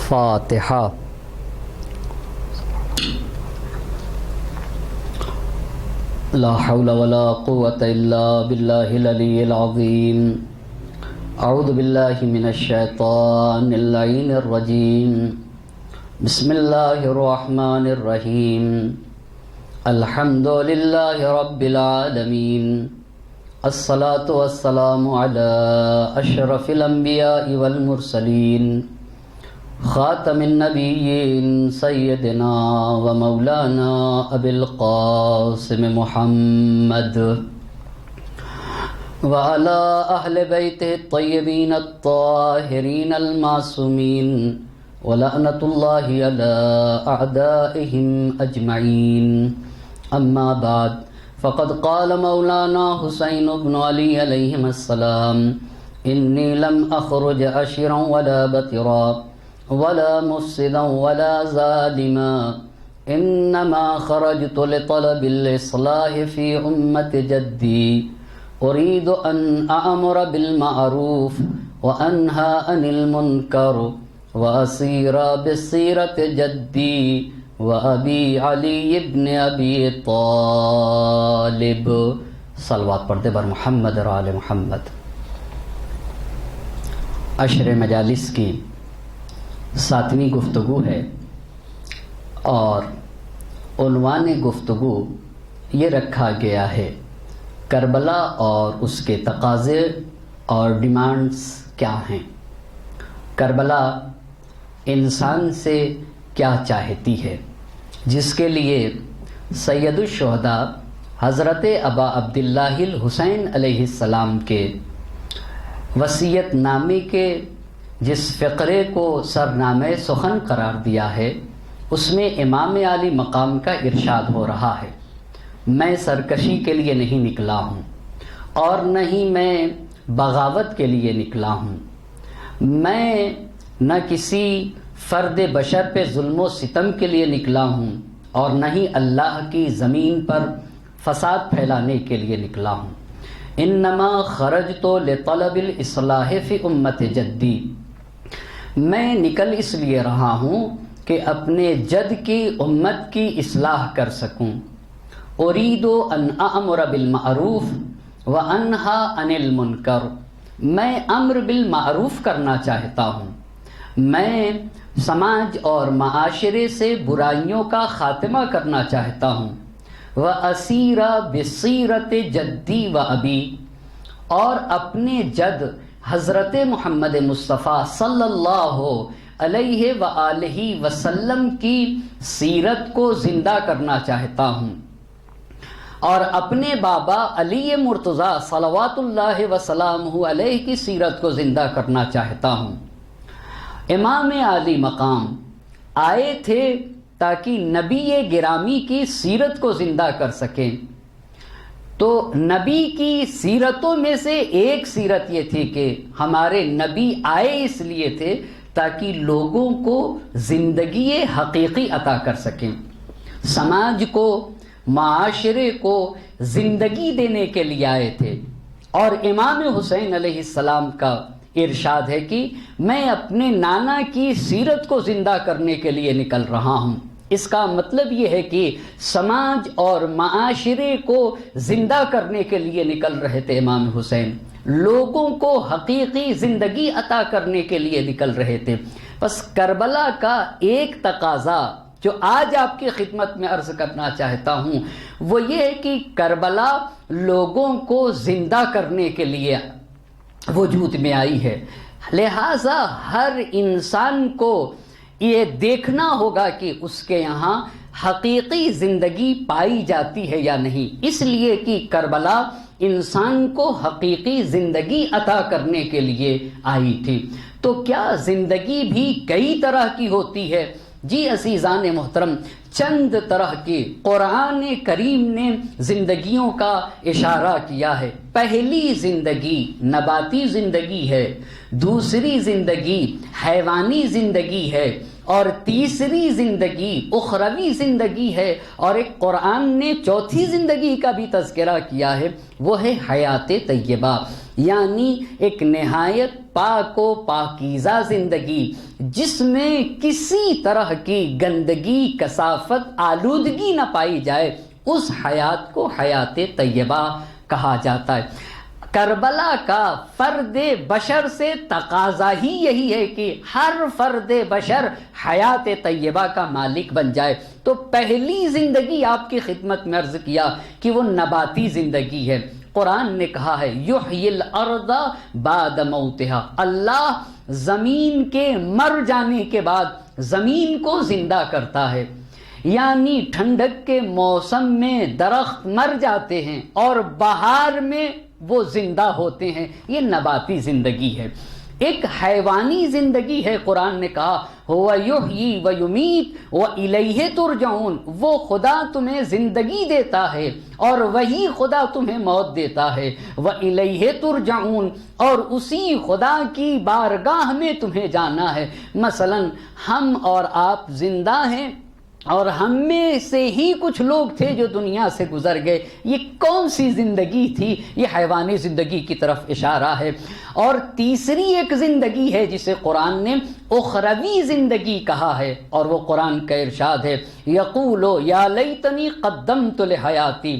فاتحہ۔ لا حول ولا قوة الا باللہ العلی العظیم۔ اعوذ باللہ من الشیطان اللعین الرجیم۔ بسم اللہ الرحمن الرحیم۔ الحمد للہ رب العالمین، الصلاة والسلام علی اشرف الانبیاء والمرسلین، خاتم النبیین سیدنا و مولانا ابی القاسم محمد وعلی اہل بیتہ الطیبین الطاہرین المعصومین ولعنۃ اللہ علی اعدائہم اجمعین۔ اما بعد فقد قال مولانا حسین بن علی علیہم السلام: انی لم اخرج عشرا ولا بطرا ولا مفسدا ولا ظالما، انما خرجت لطلب الاصلاح في امة جدي، اريد ان اامر بالمعروف وانهى عن المنكر واسير بسيرة جدي وابي علي بن ابي طالب۔ صلوات پڑھتے بر محمد اور آل محمد۔ عشر مجالس کی 7ویں گفتگو ہے، اور عنوان گفتگو یہ رکھا گیا ہے: کربلا اور اس کے تقاضے اور ڈیمانڈز کیا ہیں؟ کربلا انسان سے کیا چاہتی ہے، جس کے لیے سید الشہداء حضرت ابا عبداللہ الحسین علیہ السلام کے وصیت نامے کے جس فقرے کو سرنامہ سخن قرار دیا ہے، اس میں امام عالی مقام کا ارشاد ہو رہا ہے: میں سرکشی کے لیے نہیں نکلا ہوں، اور نہ ہی میں بغاوت کے لیے نکلا ہوں، میں نہ کسی فرد بشر پہ ظلم و ستم کے لیے نکلا ہوں، اور نہ ہی اللہ کی زمین پر فساد پھیلانے کے لیے نکلا ہوں۔ انما خرجت لطلب الاصلاح فی امت جدی، میں نکل اس لیے رہا ہوں کہ اپنے جد کی امت کی اصلاح کر سکوں۔ اريد ان اامر بالمعروف وانہی عن المنکر، میں امر بالمعروف کرنا چاہتا ہوں، میں سماج اور معاشرے سے برائیوں کا خاتمہ کرنا چاہتا ہوں۔ واسیر بسیرت جدی و ابی، اور اپنے جد حضرت محمد مصطفیٰ صلی اللہ علیہ وآلہ وسلم کی سیرت کو زندہ کرنا چاہتا ہوں، اور اپنے بابا علی مرتضیٰ صلوات اللہ وسلامہ علیہ کی سیرت کو زندہ کرنا چاہتا ہوں۔ امام عالی مقام آئے تھے تاکہ نبی گرامی کی سیرت کو زندہ کر سکیں، تو نبی کی سیرتوں میں سے ایک سیرت یہ تھی کہ ہمارے نبی آئے اس لیے تھے تاکہ لوگوں کو زندگی حقیقی عطا کر سکیں، سماج کو، معاشرے کو زندگی دینے کے لیے آئے تھے۔ اور امام حسین علیہ السلام کا ارشاد ہے کہ میں اپنے نانا کی سیرت کو زندہ کرنے کے لیے نکل رہا ہوں۔ اس کا مطلب یہ ہے کہ سماج اور معاشرے کو زندہ کرنے کے لیے نکل رہے تھے امام حسین، لوگوں کو حقیقی زندگی عطا کرنے کے لیے نکل رہے تھے۔ بس کربلا کا ایک تقاضا جو آج آپ کی خدمت میں عرض کرنا چاہتا ہوں وہ یہ ہے کہ کربلا لوگوں کو زندہ کرنے کے لیے وجود میں آئی ہے، لہٰذا ہر انسان کو یہ دیکھنا ہوگا کہ اس کے یہاں حقیقی زندگی پائی جاتی ہے یا نہیں، اس لیے کہ کربلا انسان کو حقیقی زندگی عطا کرنے کے لیے آئی تھی۔ تو کیا زندگی بھی کئی طرح کی ہوتی ہے؟ جی عزیزان محترم، چند طرح کی قرآن کریم نے زندگیوں کا اشارہ کیا ہے۔ پہلی زندگی نباتی زندگی ہے، دوسری زندگی حیوانی زندگی ہے، اور تیسری زندگی اخروی زندگی ہے، اور ایک قرآن نے چوتھی زندگی کا بھی تذکرہ کیا ہے، وہ ہے حیات طیبہ، یعنی ایک نہایت پاک و پاکیزہ زندگی جس میں کسی طرح کی گندگی، کثافت، آلودگی نہ پائی جائے، اس حیات کو حیات طیبہ کہا جاتا ہے۔ کربلا کا فرد بشر سے تقاضا ہی یہی ہے کہ ہر فرد بشر حیات طیبہ کا مالک بن جائے۔ تو پہلی زندگی آپ کی خدمت میں عرض کیا کہ وہ نباتی زندگی ہے۔ قرآن نے کہا ہے یحیی الارض بعد موتہا، اللہ زمین کے مر جانے کے بعد زمین کو زندہ کرتا ہے، یعنی ٹھنڈک کے موسم میں درخت مر جاتے ہیں اور بہار میں وہ زندہ ہوتے ہیں، یہ نباتی زندگی ہے۔ ایک حیوانی زندگی ہے، قرآن نے کہا ہوا یحیی و یمیت و الیہ ترجعون، وہ خدا تمہیں زندگی دیتا ہے اور وہی خدا تمہیں موت دیتا ہے، و الیہ ترجعون، اور اسی خدا کی بارگاہ میں تمہیں جانا ہے۔ مثلا ہم اور آپ زندہ ہیں اور ہم میں سے ہی کچھ لوگ تھے جو دنیا سے گزر گئے، یہ کون سی زندگی تھی؟ یہ حیوانی زندگی کی طرف اشارہ ہے۔ اور تیسری ایک زندگی ہے جسے قرآن نے اخروی زندگی کہا ہے، اور وہ قرآن کا ارشاد ہے یقول یا لیتنی قدمت لحیاتی،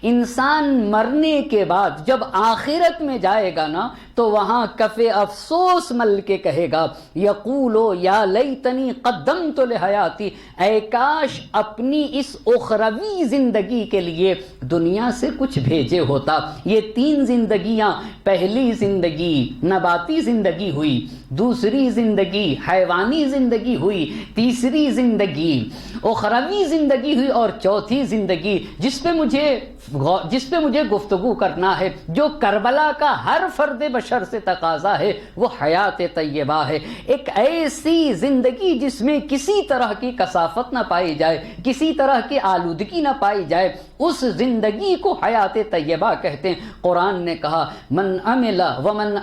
انسان مرنے کے بعد جب آخرت میں جائے گا نا تو وہاں کف افسوس مل کے کہے گا یقولو یا لیتنی قدمت لحیاتی، اے کاش اپنی اس اخروی زندگی کے لیے دنیا سے کچھ بھیجے ہوتا۔ یہ تین زندگیاں، پہلی زندگی نباتی زندگی ہوئی، دوسری زندگی حیوانی زندگی ہوئی، تیسری زندگی اخروی زندگی ہوئی، اور چوتھی زندگی جس پہ مجھے گفتگو کرنا ہے، جو کربلا کا ہر فرد بشر سے تقاضا ہے، وہ حیات طیبہ ہے۔ ایک ایسی زندگی جس میں کسی طرح کی کثافت نہ پائی جائے، کسی طرح کی آلودگی نہ پائی جائے، اس زندگی کو حیات طیبہ کہتے ہیں۔ قرآن نے کہا من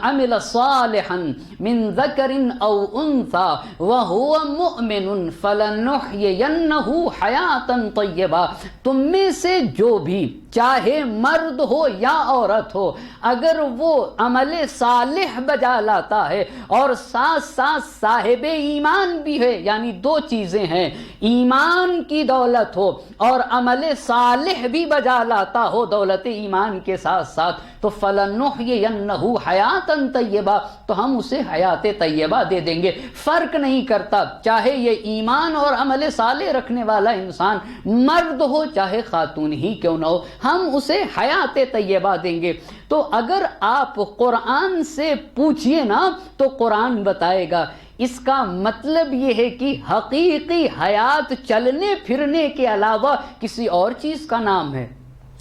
عمل صالحا من ذکر او انثى وهو مؤمن فلنحيينه حیاتا طیبہ، تم میں سے جو بھی چاہے مرد ہو یا عورت ہو، اگر وہ عمل صالح بجا لاتا ہے اور ساتھ ساتھ صاحب ایمان بھی ہے، یعنی دو چیزیں ہیں، ایمان کی دولت ہو اور عمل صالح بھی بجا لاتا ہو دولت ایمان کے ساتھ ساتھ، تو فَلَنُحْيِيَنَّهُ حَيَاتًا طَيِّبَةً، تو ہم اسے حیات طیبہ دے دیں گے۔ فرق نہیں کرتا، چاہے یہ ایمان اور عمل صالح رکھنے والا انسان مرد ہو چاہے خاتون ہی کیوں نہ ہو، ہم اسے حیات طیبہ دیں گے۔ تو اگر آپ قرآن سے پوچھئے نا تو قرآن بتائے گا۔ اس کا مطلب یہ ہے کہ حقیقی حیات چلنے پھرنے کے علاوہ کسی اور چیز کا نام ہے،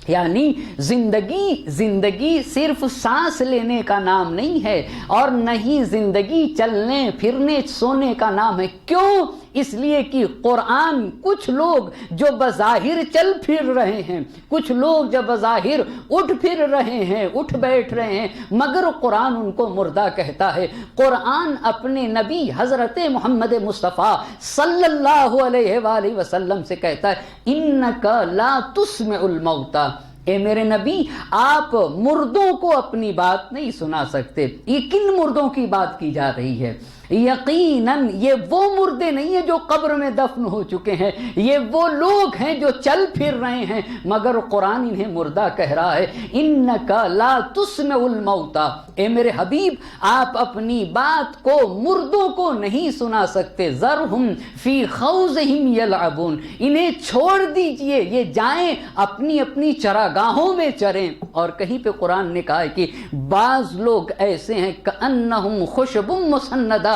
یعنی زندگی صرف سانس لینے کا نام نہیں ہے، اور نہ ہی زندگی چلنے پھرنے سونے کا نام ہے۔ کیوں؟ اس لیے کہ قرآن کچھ لوگ جو بظاہر چل پھر رہے ہیں، کچھ لوگ جو بظاہر اٹھ پھر رہے ہیں، اٹھ بیٹھ رہے ہیں، مگر قرآن ان کو مردہ کہتا ہے۔ قرآن اپنے نبی حضرت محمد مصطفیٰ صلی اللہ علیہ وآلہ وسلم سے کہتا ہے انک لا تسمع الموتى، اے میرے نبی آپ مردوں کو اپنی بات نہیں سنا سکتے۔ یہ کن مردوں کی بات کی جا رہی ہے؟ یقیناً یہ وہ مردے نہیں ہیں جو قبر میں دفن ہو چکے ہیں، یہ وہ لوگ ہیں جو چل پھر رہے ہیں، مگر قرآن انہیں مردہ کہہ رہا ہے۔ انک لا تسمع الموتى، اے میرے حبیب آپ اپنی بات کو مردوں کو نہیں سنا سکتے۔ ذرہم فی خوضہم یلعبون، انہیں چھوڑ دیجئے، یہ جائیں اپنی اپنی چراگاہوں میں چریں۔ اور کہیں پہ قرآن نے کہا ہے کہ بعض لوگ ایسے ہیں کأنہم خشب مسندہ،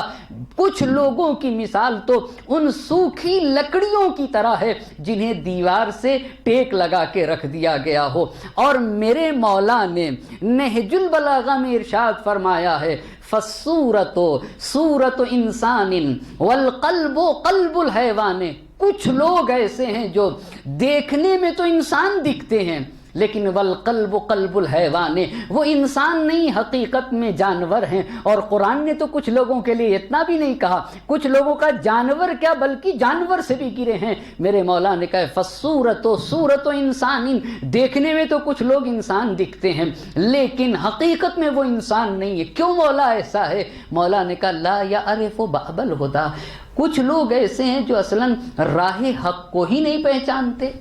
کچھ لوگوں کی مثال تو ان سوکھی لکڑیوں کی طرح ہے جنہیں دیوار سے ٹیک لگا کے رکھ دیا گیا ہو۔ اور میرے مولا نے نہج البلاغہ میں ارشاد فرمایا ہے فَالصُّورَةُ صُورَةُ إِنسَانٍ وَالْقَلْبُ قَلْبُ الْحَيْوَانِ، کچھ لوگ ایسے ہیں جو دیکھنے میں تو انسان دکھتے ہیں لیکن والقلب قلب الحیوان، وہ انسان نہیں حقیقت میں جانور ہیں۔ اور قرآن نے تو کچھ لوگوں کے لیے اتنا بھی نہیں کہا، کچھ لوگوں کا جانور کیا بلکہ جانور سے بھی گرے ہیں۔ میرے مولا نے کہا فالصورۃ صورۃ انسان، دیکھنے میں تو کچھ لوگ انسان دکھتے ہیں لیکن حقیقت میں وہ انسان نہیں ہے۔ کیوں مولا ایسا ہے؟ مولا نے کہا لا یعرف باب الہدی، کچھ لوگ ایسے ہیں جو اصلاً راہ حق کو ہی نہیں پہچانتے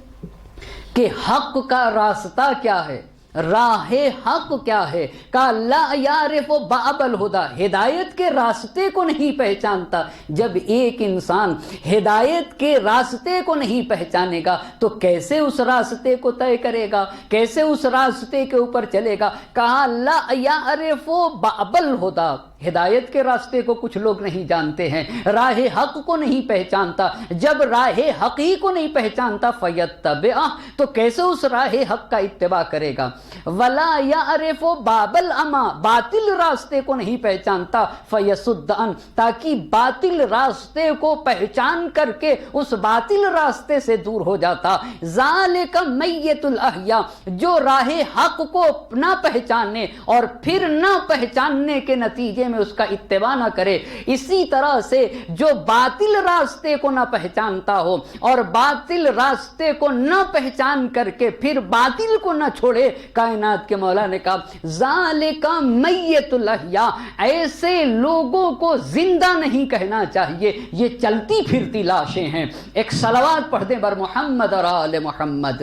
کہ حق کا راستہ کیا ہے، راہ حق کیا ہے۔ کہ لا یعرف باب الہدی، ہدایت کے راستے کو نہیں پہچانتا۔ جب ایک انسان ہدایت کے راستے کو نہیں پہچانے گا تو کیسے اس راستے کو طے کرے گا، کیسے اس راستے کے اوپر چلے گا؟ کہا لا یعرف باب الہدی، ہدایت کے راستے کو کچھ لوگ نہیں جانتے ہیں، راہ حق کو نہیں پہچانتا۔ جب راہ حق ہی کو نہیں پہچانتا فیتبع، تو کیسے اس راہ حق کا اتباع کرے گا؟ ولا یعرف باب الاما، باطل راستے کو نہیں پہچانتا فیصد عن، تاکہ باطل راستے کو پہچان کر کے اس باطل راستے سے دور ہو جاتا۔ ذالک میت الاحیاء، جو راہ حق کو نہ پہچانے اور پھر نہ پہچاننے کے نتیجے میں اس کا اتباع نہ کرے، اسی طرح سے جو باطل راستے کو نہ پہچانتا ہو اور باطل راستے کو نہ پہچان کر کے پھر باطل کو نہ چھوڑے، کائنات کے مولا نے کہا ذالک میت الاحیاء، ایسے لوگوں کو زندہ نہیں کہنا چاہیے، یہ چلتی پھرتی لاشیں ہیں۔ ایک صلوات پڑھ دیں بر محمد اور آل محمد۔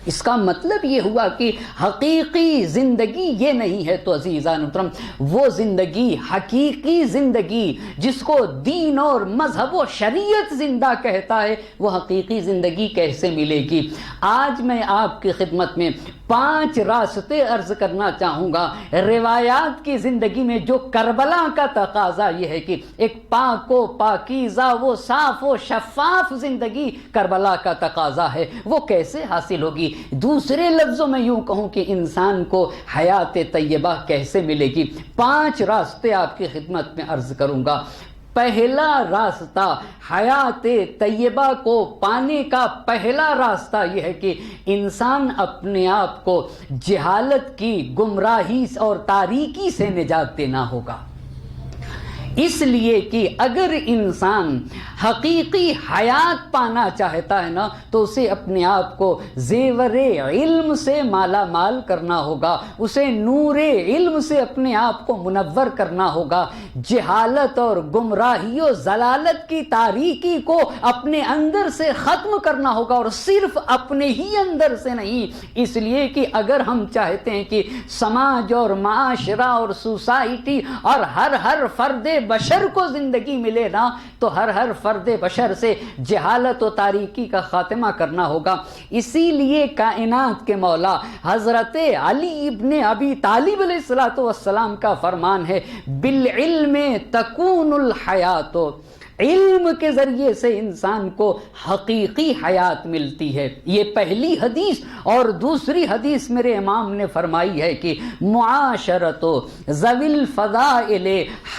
اس کا مطلب یہ ہوا کہ حقیقی زندگی یہ نہیں ہے۔ تو عزیزان محترم، وہ زندگی، حقیقی زندگی جس کو دین اور مذہب و شریعت زندہ کہتا ہے، وہ حقیقی زندگی کیسے ملے گی؟ آج میں آپ کی خدمت میں 5 راستے عرض کرنا چاہوں گا۔ روایات کی زندگی میں جو کربلا کا تقاضا یہ ہے کہ ایک پاک و پاکیزہ، وہ صاف و شفاف زندگی کربلا کا تقاضا ہے، وہ کیسے حاصل ہوگی؟ دوسرے لفظوں میں یوں کہوں کہ انسان کو حیات طیبہ کیسے ملے گی؟ 5 راستے آپ کی خدمت میں عرض کروں گا۔ پہلا راستہ حیات طیبہ کو پانے کا پہلا راستہ یہ ہے کہ انسان اپنے آپ کو جہالت کی، گمراہی اور تاریکی سے نجات دینا ہوگا۔ اس لیے کہ اگر انسان حقیقی حیات پانا چاہتا ہے نا تو اسے اپنے آپ کو زیور علم سے مالا مال کرنا ہوگا، اسے نور علم سے اپنے آپ کو منور کرنا ہوگا، جہالت اور گمراہی و ضلالت کی تاریکی کو اپنے اندر سے ختم کرنا ہوگا، اور صرف اپنے ہی اندر سے نہیں۔ اس لیے کہ اگر ہم چاہتے ہیں کہ سماج اور معاشرہ اور سوسائٹی اور ہر فرد بشر کو زندگی ملے نا، تو ہر فرد بشر سے جہالت و تاریکی کا خاتمہ کرنا ہوگا۔ اسی لیے کائنات کے مولا حضرت علی ابن ابی طالب علیہ السلام کا فرمان ہے بالعلم تکون الحیات، علم کے ذریعے سے انسان کو حقیقی حیات ملتی ہے۔ یہ پہلی حدیث۔ اور دوسری حدیث میرے امام نے فرمائی ہے کہ معاشرت ذوی الفضائل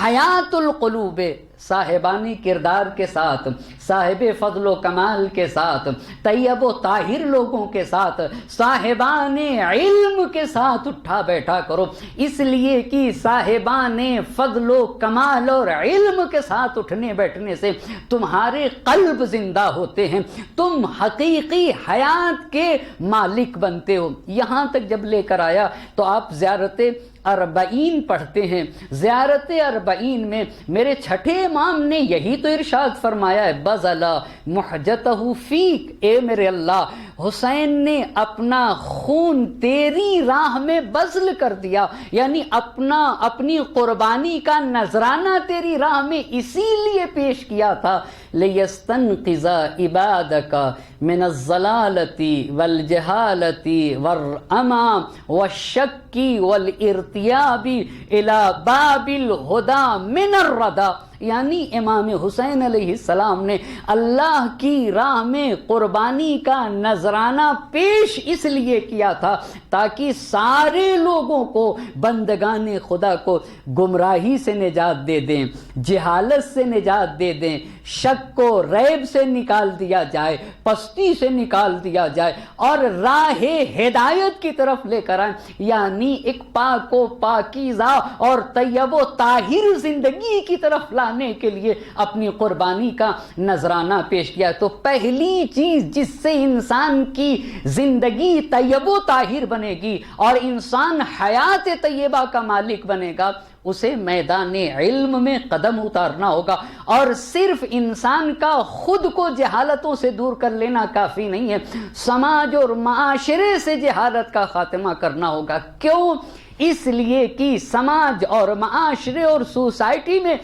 حیات القلوب، صاحبانی کردار کے ساتھ، صاحب فضل و کمال کے ساتھ، طیب و طاہر لوگوں کے ساتھ، صاحبان علم کے ساتھ اٹھا بیٹھا کرو، اس لیے کہ صاحبان فضل و کمال اور علم کے ساتھ اٹھنے بیٹھنے سے تمہارے قلب زندہ ہوتے ہیں، تم حقیقی حیات کے مالک بنتے ہو۔ یہاں تک جب لے کر آیا تو آپ زیارت 40 پڑھتے ہیں۔ زیارت 40 میں میرے چھٹے امام نے یہی تو ارشاد فرمایا ہے بذلا محجتہ فیک، اے میرے اللہ، حسین نے اپنا خون تیری راہ میں بذل کر دیا، یعنی اپنی قربانی کا نذرانہ تیری راہ میں اسی لیے پیش کیا تھا لیستنقذ عبادک من الضلالۃ والجہالۃ والعمی والشک والارتیاب الی باب الہدی من الردی۔ یعنی امام حسین علیہ السلام نے اللہ کی راہ میں قربانی کا نذرانہ پیش اس لیے کیا تھا تاکہ سارے لوگوں کو، بندگان خدا کو گمراہی سے نجات دے دیں، جہالت سے نجات دے دیں، شک کو ریب سے نکال دیا جائے، پستی سے نکال دیا جائے اور راہ ہدایت کی طرف لے کر آئیں، یعنی ایک پاک و پاکیزہ اور طیب و طاہر زندگی کی طرف لانے کے لیے اپنی قربانی کا نذرانہ پیش کیا۔ تو پہلی چیز جس سے انسان کی زندگی طیب و طاہر بنے گی اور انسان حیات طیبہ کا مالک بنے گا، اسے میدان علم میں قدم اتارنا ہوگا۔ اور صرف انسان کا خود کو جہالتوں سے دور کر لینا کافی نہیں ہے، سماج اور معاشرے سے جہالت کا خاتمہ کرنا ہوگا۔ کیوں؟ اس لیے کہ سماج اور معاشرے اور سوسائٹی میں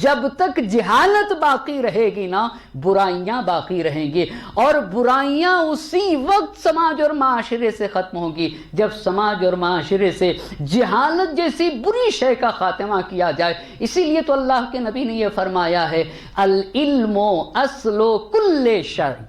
جب تک جہالت باقی رہے گی نا، برائیاں باقی رہیں گی، اور برائیاں اسی وقت سماج اور معاشرے سے ختم ہوگی جب سماج اور معاشرے سے جہالت جیسی بری شے کا خاتمہ کیا جائے۔ اسی لیے تو اللہ کے نبی نے یہ فرمایا ہے، العلم اصل کل شر،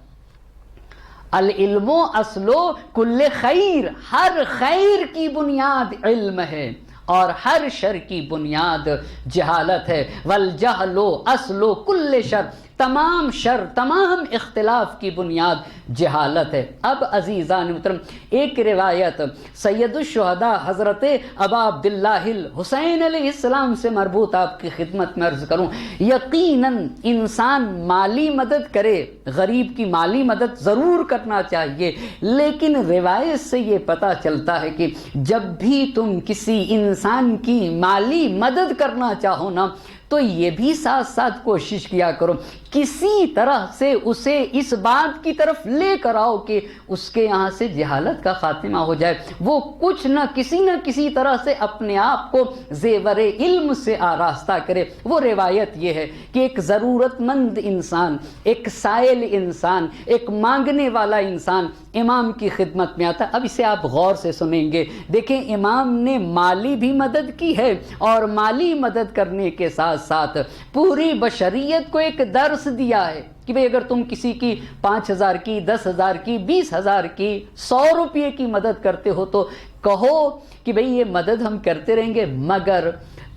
العلم اصل کل خیر، ہر خیر کی بنیاد علم ہے اور ہر شر کی بنیاد جہالت ہے۔ والجہل اصل کل شر، تمام شر، تمام اختلاف کی بنیاد جہالت ہے۔ اب عزیزان محترم، ایک روایت سید الشہداء حضرت ابا عبداللہ الحسین علیہ السلام سے مربوط آپ کی خدمت میں عرض کروں۔ یقیناً انسان مالی مدد کرے، غریب کی مالی مدد ضرور کرنا چاہیے، لیکن روایت سے یہ پتہ چلتا ہے کہ جب بھی تم کسی انسان کی مالی مدد کرنا چاہو نا، تو یہ بھی ساتھ ساتھ کوشش کیا کرو کسی طرح سے اسے اس بات کی طرف لے کر آؤ کہ اس کے یہاں سے جہالت کا خاتمہ ہو جائے، وہ کچھ نہ کسی طرح سے اپنے آپ کو زیور علم سے آراستہ کرے۔ وہ روایت یہ ہے کہ ایک ضرورت مند انسان، ایک سائل انسان، ایک مانگنے والا انسان امام کی خدمت میں آتا۔ اب اسے آپ غور سے سنیں گے، دیکھیں امام نے مالی بھی مدد کی ہے اور مالی مدد کرنے کے ساتھ ساتھ پوری بشریت کو ایک درس دیا ہے کہ بھئی اگر تم کسی کی 5,000 کی، 10,000 کی، 20,000 کی، 100 روپے کی مدد کرتے ہو تو کہو کہ بھئی یہ مدد ہم کرتے رہیں گے، مگر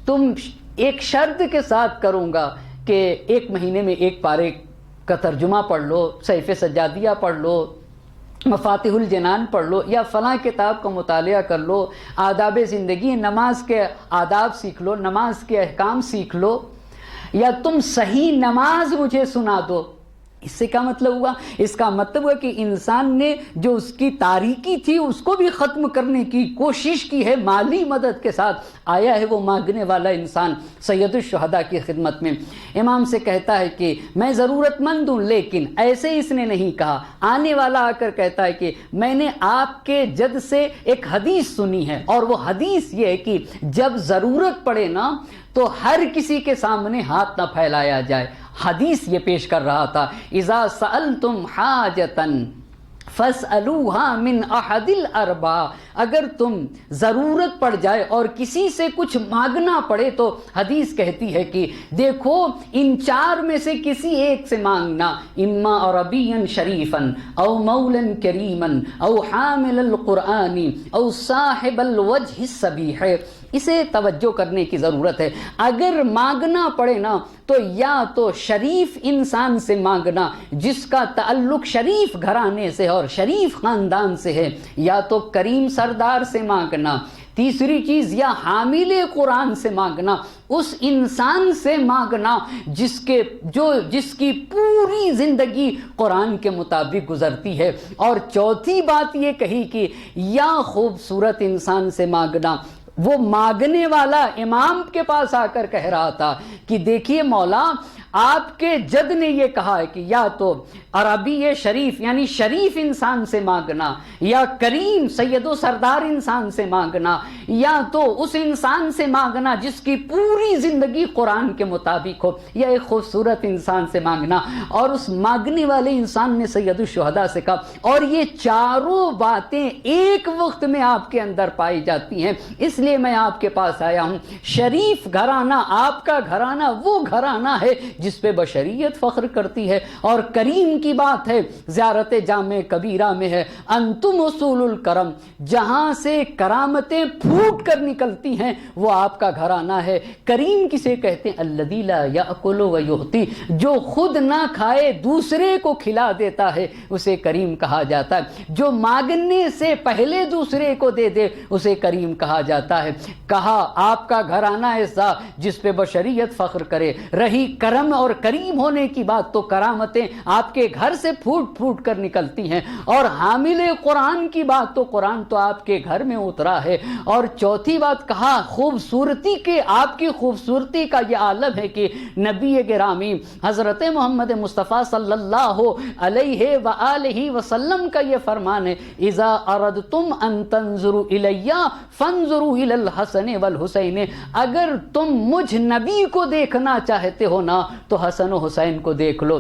تم ایک شرط کے ساتھ کروں گا کہ 1 مہینے میں 1 پارے کا ترجمہ پڑھ لو، سیف سجادیہ پڑھ لو، مفاتیح الجنان پڑھ لو، یا فلاں کتاب کا مطالعہ کر لو، آداب زندگی، نماز کے آداب سیکھ لو، نماز کے احکام سیکھ لو، یا تم صحیح نماز مجھے سنا دو۔ اس سے کیا مطلب ہوا؟ اس کا مطلب ہوا کہ انسان نے جو اس کی تاریکی تھی اس کو بھی ختم کرنے کی کوشش کی ہے، مالی مدد کے ساتھ آیا ہے وہ مانگنے والا انسان سید الشہداء کی خدمت میں۔ امام سے کہتا ہے کہ میں ضرورت مند ہوں، لیکن ایسے اس نے نہیں کہا، آنے والا آ کر کہتا ہے کہ میں نے آپ کے جد سے ایک حدیث سنی ہے، اور وہ حدیث یہ ہے کہ جب ضرورت پڑے نا تو ہر کسی کے سامنے ہاتھ نہ پھیلایا جائے۔ حدیث یہ پیش کر رہا تھا، اذا سألتم حاجتاً فاسألوها من احد الاربعہ، اگر تم ضرورت پڑ جائے اور کسی سے کچھ مانگنا پڑے تو حدیث کہتی ہے کہ دیکھو ان 4 میں سے کسی ایک سے مانگنا، اما عربیا شریفا او مولا کریما او حامل القرآن او صاحب الوجہ الصبیح۔ اسے توجہ کرنے کی ضرورت ہے، اگر مانگنا پڑے نا تو یا تو شریف انسان سے مانگنا جس کا تعلق شریف گھرانے سے اور شریف خاندان سے ہے، یا تو کریم سردار سے مانگنا، تیسری چیز یا حامل قرآن سے مانگنا، اس انسان سے مانگنا جس کی پوری زندگی قرآن کے مطابق گزرتی ہے، اور چوتھی بات یہ کہی کہ یا خوبصورت انسان سے مانگنا۔ وہ مانگنے والا امام کے پاس آ کر کہہ رہا تھا کہ دیکھیے مولا، آپ کے جد نے یہ کہا ہے کہ یا تو عربی شریف یعنی شریف انسان سے مانگنا، یا کریم سید و سردار انسان سے مانگنا، یا تو اس انسان سے مانگنا جس کی پوری زندگی قرآن کے مطابق ہو، یا ایک خوبصورت انسان سے مانگنا۔ اور اس مانگنے والے انسان نے سید الشہداء سے کہا، اور یہ چاروں باتیں ایک وقت میں آپ کے اندر پائی جاتی ہیں، اس لیے میں آپ کے پاس آیا ہوں۔ شریف گھرانہ، آپ کا گھرانہ وہ گھرانہ ہے جس پہ بشریت فخر کرتی ہے، اور کریم کی بات ہے زیارت جامع کبیرہ میں ہے، انتم اصول الکرم، جہاں سے کرامتیں پھوٹ کر نکلتی ہیں وہ آپ کا گھرانہ ہے۔ کریم کسے کہتے ہیں؟ الذی لا یأکل ویعطی، جو خود نہ کھائے دوسرے کو کھلا دیتا ہے اسے کریم کہا جاتا ہے، جو مانگنے سے پہلے دوسرے کو دے دے اسے کریم کہا جاتا ہے۔ کہا آپ کا گھرانہ ایسا جس پہ بشریت فخر کرے۔ رہی کرم اور کریم ہونے کی بات تو کرامتیں آپ کے گھر سے پھوٹ پھوٹ کر نکلتی ہیں، اور حامل قرآن کی بات تو قرآن تو آپ کے گھر میں اترا ہے۔ اور چوتھی بات کہا خوبصورتی کے، آپ کی خوبصورتی کا یہ عالم ہے کہ نبی گرامی حضرت محمد مصطفیٰ صلی اللہ علیہ وآلہ وسلم کا یہ فرمان ہے، اذا اردتم ان تنظروا الی فانظروا الی الحسن والحسین، اگر تم مجھ نبی کو دیکھنا چاہتے ہو نا تو حسن و حسین کو دیکھ لو۔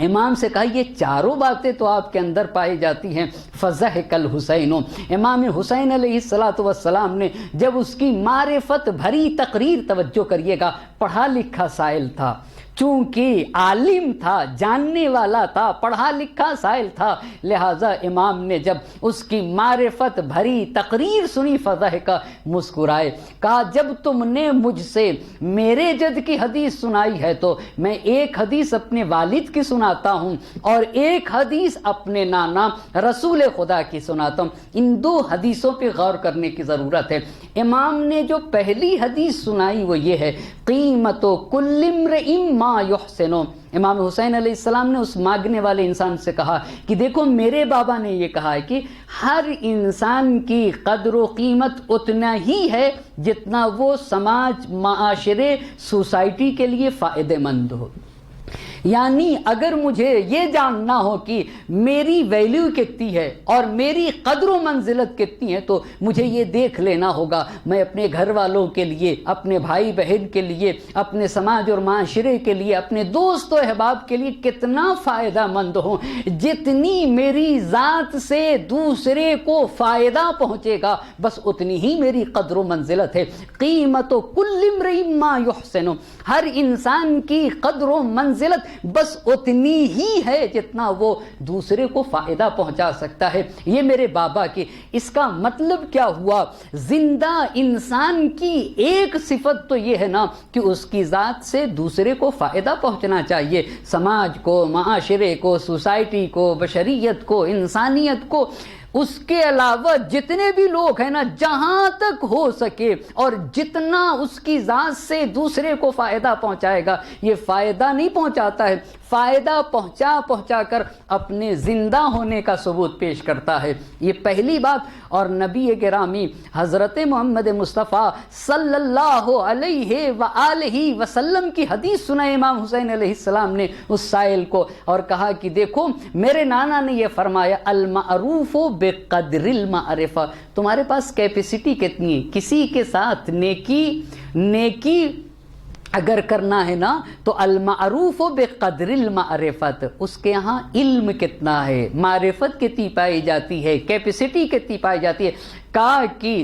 امام سے کہا یہ چاروں باتیں تو آپ کے اندر پائی جاتی ہیں۔ فضحک الحسین، امام حسین علیہ السلام نے جب اس کی معرفت بھری تقریر، توجہ کریے گا، پڑھا لکھا سائل تھا، چونکہ عالم تھا، جاننے والا تھا، پڑھا لکھا سائل تھا، لہٰذا امام نے جب اس کی معرفت بھری تقریر سنی فضحک، مسکرائے، کہا جب تم نے مجھ سے میرے جد کی حدیث سنائی ہے تو میں ایک حدیث اپنے والد کی سناتا ہوں اور ایک حدیث اپنے نانا رسول خدا کی سناتا ہوں۔ ان دو حدیثوں پہ غور کرنے کی ضرورت ہے۔ امام نے جو پہلی حدیث سنائی وہ یہ ہے، قیمت کل امرئ ما یحسن۔ امام حسین علیہ السلام نے اس مانگنے والے انسان سے کہا کہ دیکھو میرے بابا نے یہ کہا ہے کہ ہر انسان کی قدر و قیمت اتنا ہی ہے جتنا وہ سماج، معاشرے، سوسائٹی کے لیے فائدہ مند ہو۔ یعنی اگر مجھے یہ جاننا ہو کہ میری ویلیو کتنی ہے اور میری قدر و منزلت کتنی ہے تو مجھے یہ دیکھ لینا ہوگا میں اپنے گھر والوں کے لیے، اپنے بھائی بہن کے لیے، اپنے سماج اور معاشرے کے لیے، اپنے دوست و احباب کے لیے کتنا فائدہ مند ہوں۔ جتنی میری ذات سے دوسرے کو فائدہ پہنچے گا بس اتنی ہی میری قدر و منزلت ہے۔ قیمت کل امرئ ما یحسن، ہر انسان کی قدر و منزلت بس اتنی ہی ہے جتنا وہ دوسرے کو فائدہ پہنچا سکتا ہے۔ یہ میرے بابا کی، اس کا مطلب کیا ہوا؟ زندہ انسان کی ایک صفت تو یہ ہے نا کہ اس کی ذات سے دوسرے کو فائدہ پہنچنا چاہیے، سماج کو، معاشرے کو، سوسائٹی کو، بشریت کو، انسانیت کو۔ اس کے علاوہ جتنے بھی لوگ ہیں نا، جہاں تک ہو سکے اور جتنا اس کی ذات سے دوسرے کو فائدہ پہنچائے گا، یہ فائدہ نہیں پہنچاتا ہے، فائدہ پہنچا کر اپنے زندہ ہونے کا ثبوت پیش کرتا ہے۔ یہ پہلی بات۔ اور نبی گرامی حضرت محمد مصطفیٰ صلی اللہ علیہ وآلہ وسلم کی حدیث سنا امام حسین علیہ السلام نے اس سائل کو، اور کہا کہ دیکھو میرے نانا نے یہ فرمایا، المعروف بقدر المعرفہ، تمہارے پاس کیپیسٹی کتنی ہے کسی کے ساتھ نیکی اگر کرنا ہے نا تو المعروف بقدر المعرفت، اس کے ہاں علم کتنا ہے، معرفت کتنی پائی جاتی ہے، کیپیسٹی کتنی پائی جاتی ہے۔ کہا کہ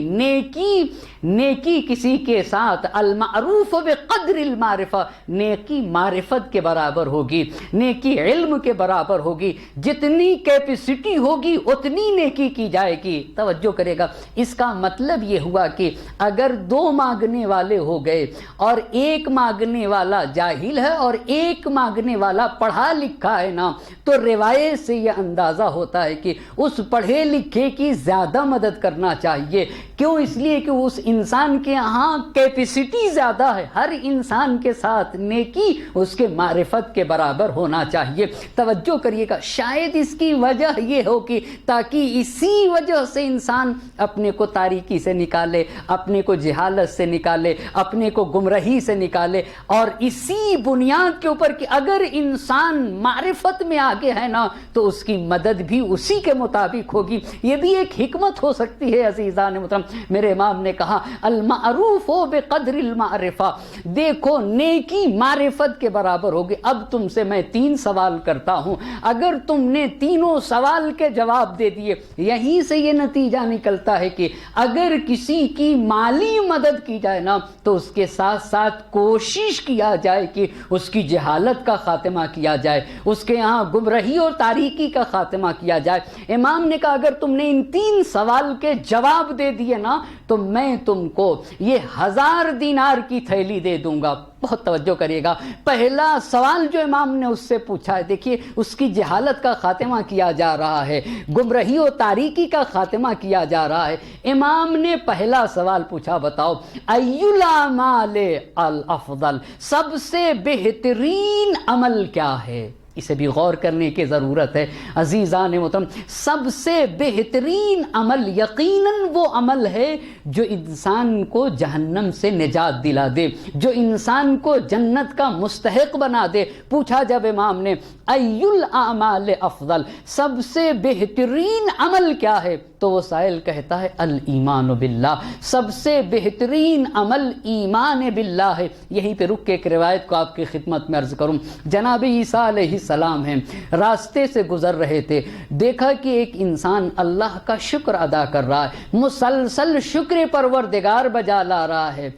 نیکی کسی کے ساتھ المعروف بقدر المعرفہ، نیکی معرفت کے برابر ہوگی، نیکی علم کے برابر ہوگی، جتنی کیپیسٹی ہوگی اتنی نیکی کی جائے گی۔ توجہ کرے گا، اس کا مطلب یہ ہوا کہ اگر دو مانگنے والے ہو گئے اور ایک مانگنے والا جاہل ہے اور ایک مانگنے والا پڑھا لکھا ہے نا، تو روایت سے یہ اندازہ ہوتا ہے کہ اس پڑھے لکھے کی زیادہ مدد کرنا چاہیے. کیوں؟ اس لیے کہ اس انسان کے یہاں کیپیسٹی زیادہ ہے. ہر انسان کے ساتھ نیکی اس کے معرفت کے برابر ہونا چاہیے. توجہ کریے گا، شاید اس کی وجہ یہ ہو کہ تاکہ اسی وجہ سے انسان اپنے کو تاریکی سے نکالے، اپنے کو جہالت سے نکالے، اپنے کو گمراہی سے نکالے، اور اسی بنیاد کے اوپر کہ اگر انسان معرفت میں آگے ہے نا تو اس کی مدد بھی اسی کے مطابق ہوگی. یہ بھی ایک حکمت ہو سکتی ہے عزیزان محترم. میرے امام نے کہا المعروف بقدر المعرفہ، دیکھو نیکی معرفت کے برابر ہوگی. اب تم سے میں 3 سوال کرتا ہوں، اگر تم نے تینوں سوال کے جواب دے دیے، یہیں سے یہ نتیجہ نکلتا ہے کہ اگر کسی کی مالی مدد کی جائے نا تو اس کے ساتھ ساتھ کوشش کیا جائے کہ اس کی جہالت کا خاتمہ کیا جائے، اس کے یہاں گمراہی اور تاریکی کا خاتمہ کیا جائے. امام نے کہا اگر تم نے ان 3 سوال کے جواب دے دیے نا تو میں تم کو یہ 1000 دینار کی تھیلی دے دوں گا. بہت توجہ کریے گا، پہلا سوال جو امام نے اس سے پوچھا ہے، دیکھیے اس کی جہالت کا خاتمہ کیا جا رہا ہے، گمراہی و تاریکی کا خاتمہ کیا جا رہا ہے. امام نے پہلا سوال پوچھا، بتاؤ ای الاعمال الافضل، سب سے بہترین عمل کیا ہے؟ اسے بھی غور کرنے کی ضرورت ہے عزیزان محترم. سب سے بہترین عمل یقیناً وہ عمل ہے جو انسان کو جہنم سے نجات دلا دے، جو انسان کو جنت کا مستحق بنا دے. پوچھا جب امام نے ای الاعمال افضل، سب سے بہترین عمل کیا ہے، تو وہ سائل کہتا ہے الایمان باللہ، سب سے بہترین عمل ایمان باللہ ہے. یہیں پہ رک کے ایک روایت کو آپ کی خدمت میں عرض کروں. جناب عیسیٰ علیہ السلام ہیں، راستے سے گزر رہے تھے، دیکھا کہ ایک انسان اللہ کا شکر ادا کر رہا ہے، مسلسل شکر پروردگار بجا لا رہا ہے.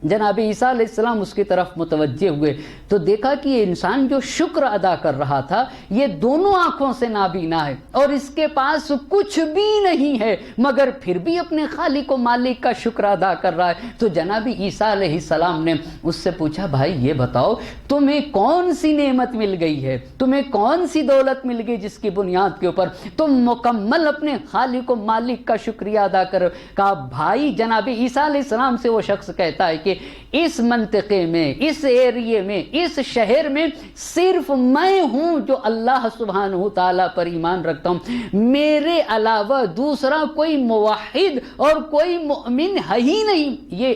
جناب عیسیٰ علیہ السلام اس کی طرف متوجہ ہوئے تو دیکھا کہ یہ انسان جو شکر ادا کر رہا تھا یہ دونوں آنکھوں سے نابینا ہے اور اس کے پاس کچھ بھی نہیں ہے، مگر پھر بھی اپنے خالق و مالک کا شکر ادا کر رہا ہے. تو جناب عیسیٰ علیہ السلام نے اس سے پوچھا بھائی یہ بتاؤ تمہیں کون سی نعمت مل گئی ہے، تمہیں کون سی دولت مل گئی جس کی بنیاد کے اوپر تم مکمل اپنے خالق و مالک کا شکریہ ادا کرو؟ کہا بھائی جناب عیسیٰ علیہ السلام سے وہ شخص کہتا ہے کہ اس منطقے میں، اس ایریے میں، اس شہر میں صرف میں ہوں جو اللہ سبحانہ تعالیٰ پر ایمان رکھتا ہوں، میرے علاوہ دوسرا کوئی موحد اور کوئی مؤمن ہے ہی نہیں. یہ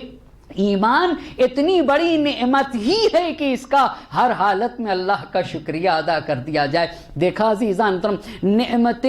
ایمان اتنی بڑی نعمت ہی ہے کہ اس کا ہر حالت میں اللہ کا شکریہ ادا کر دیا جائے. دیکھا عزیزان نعمت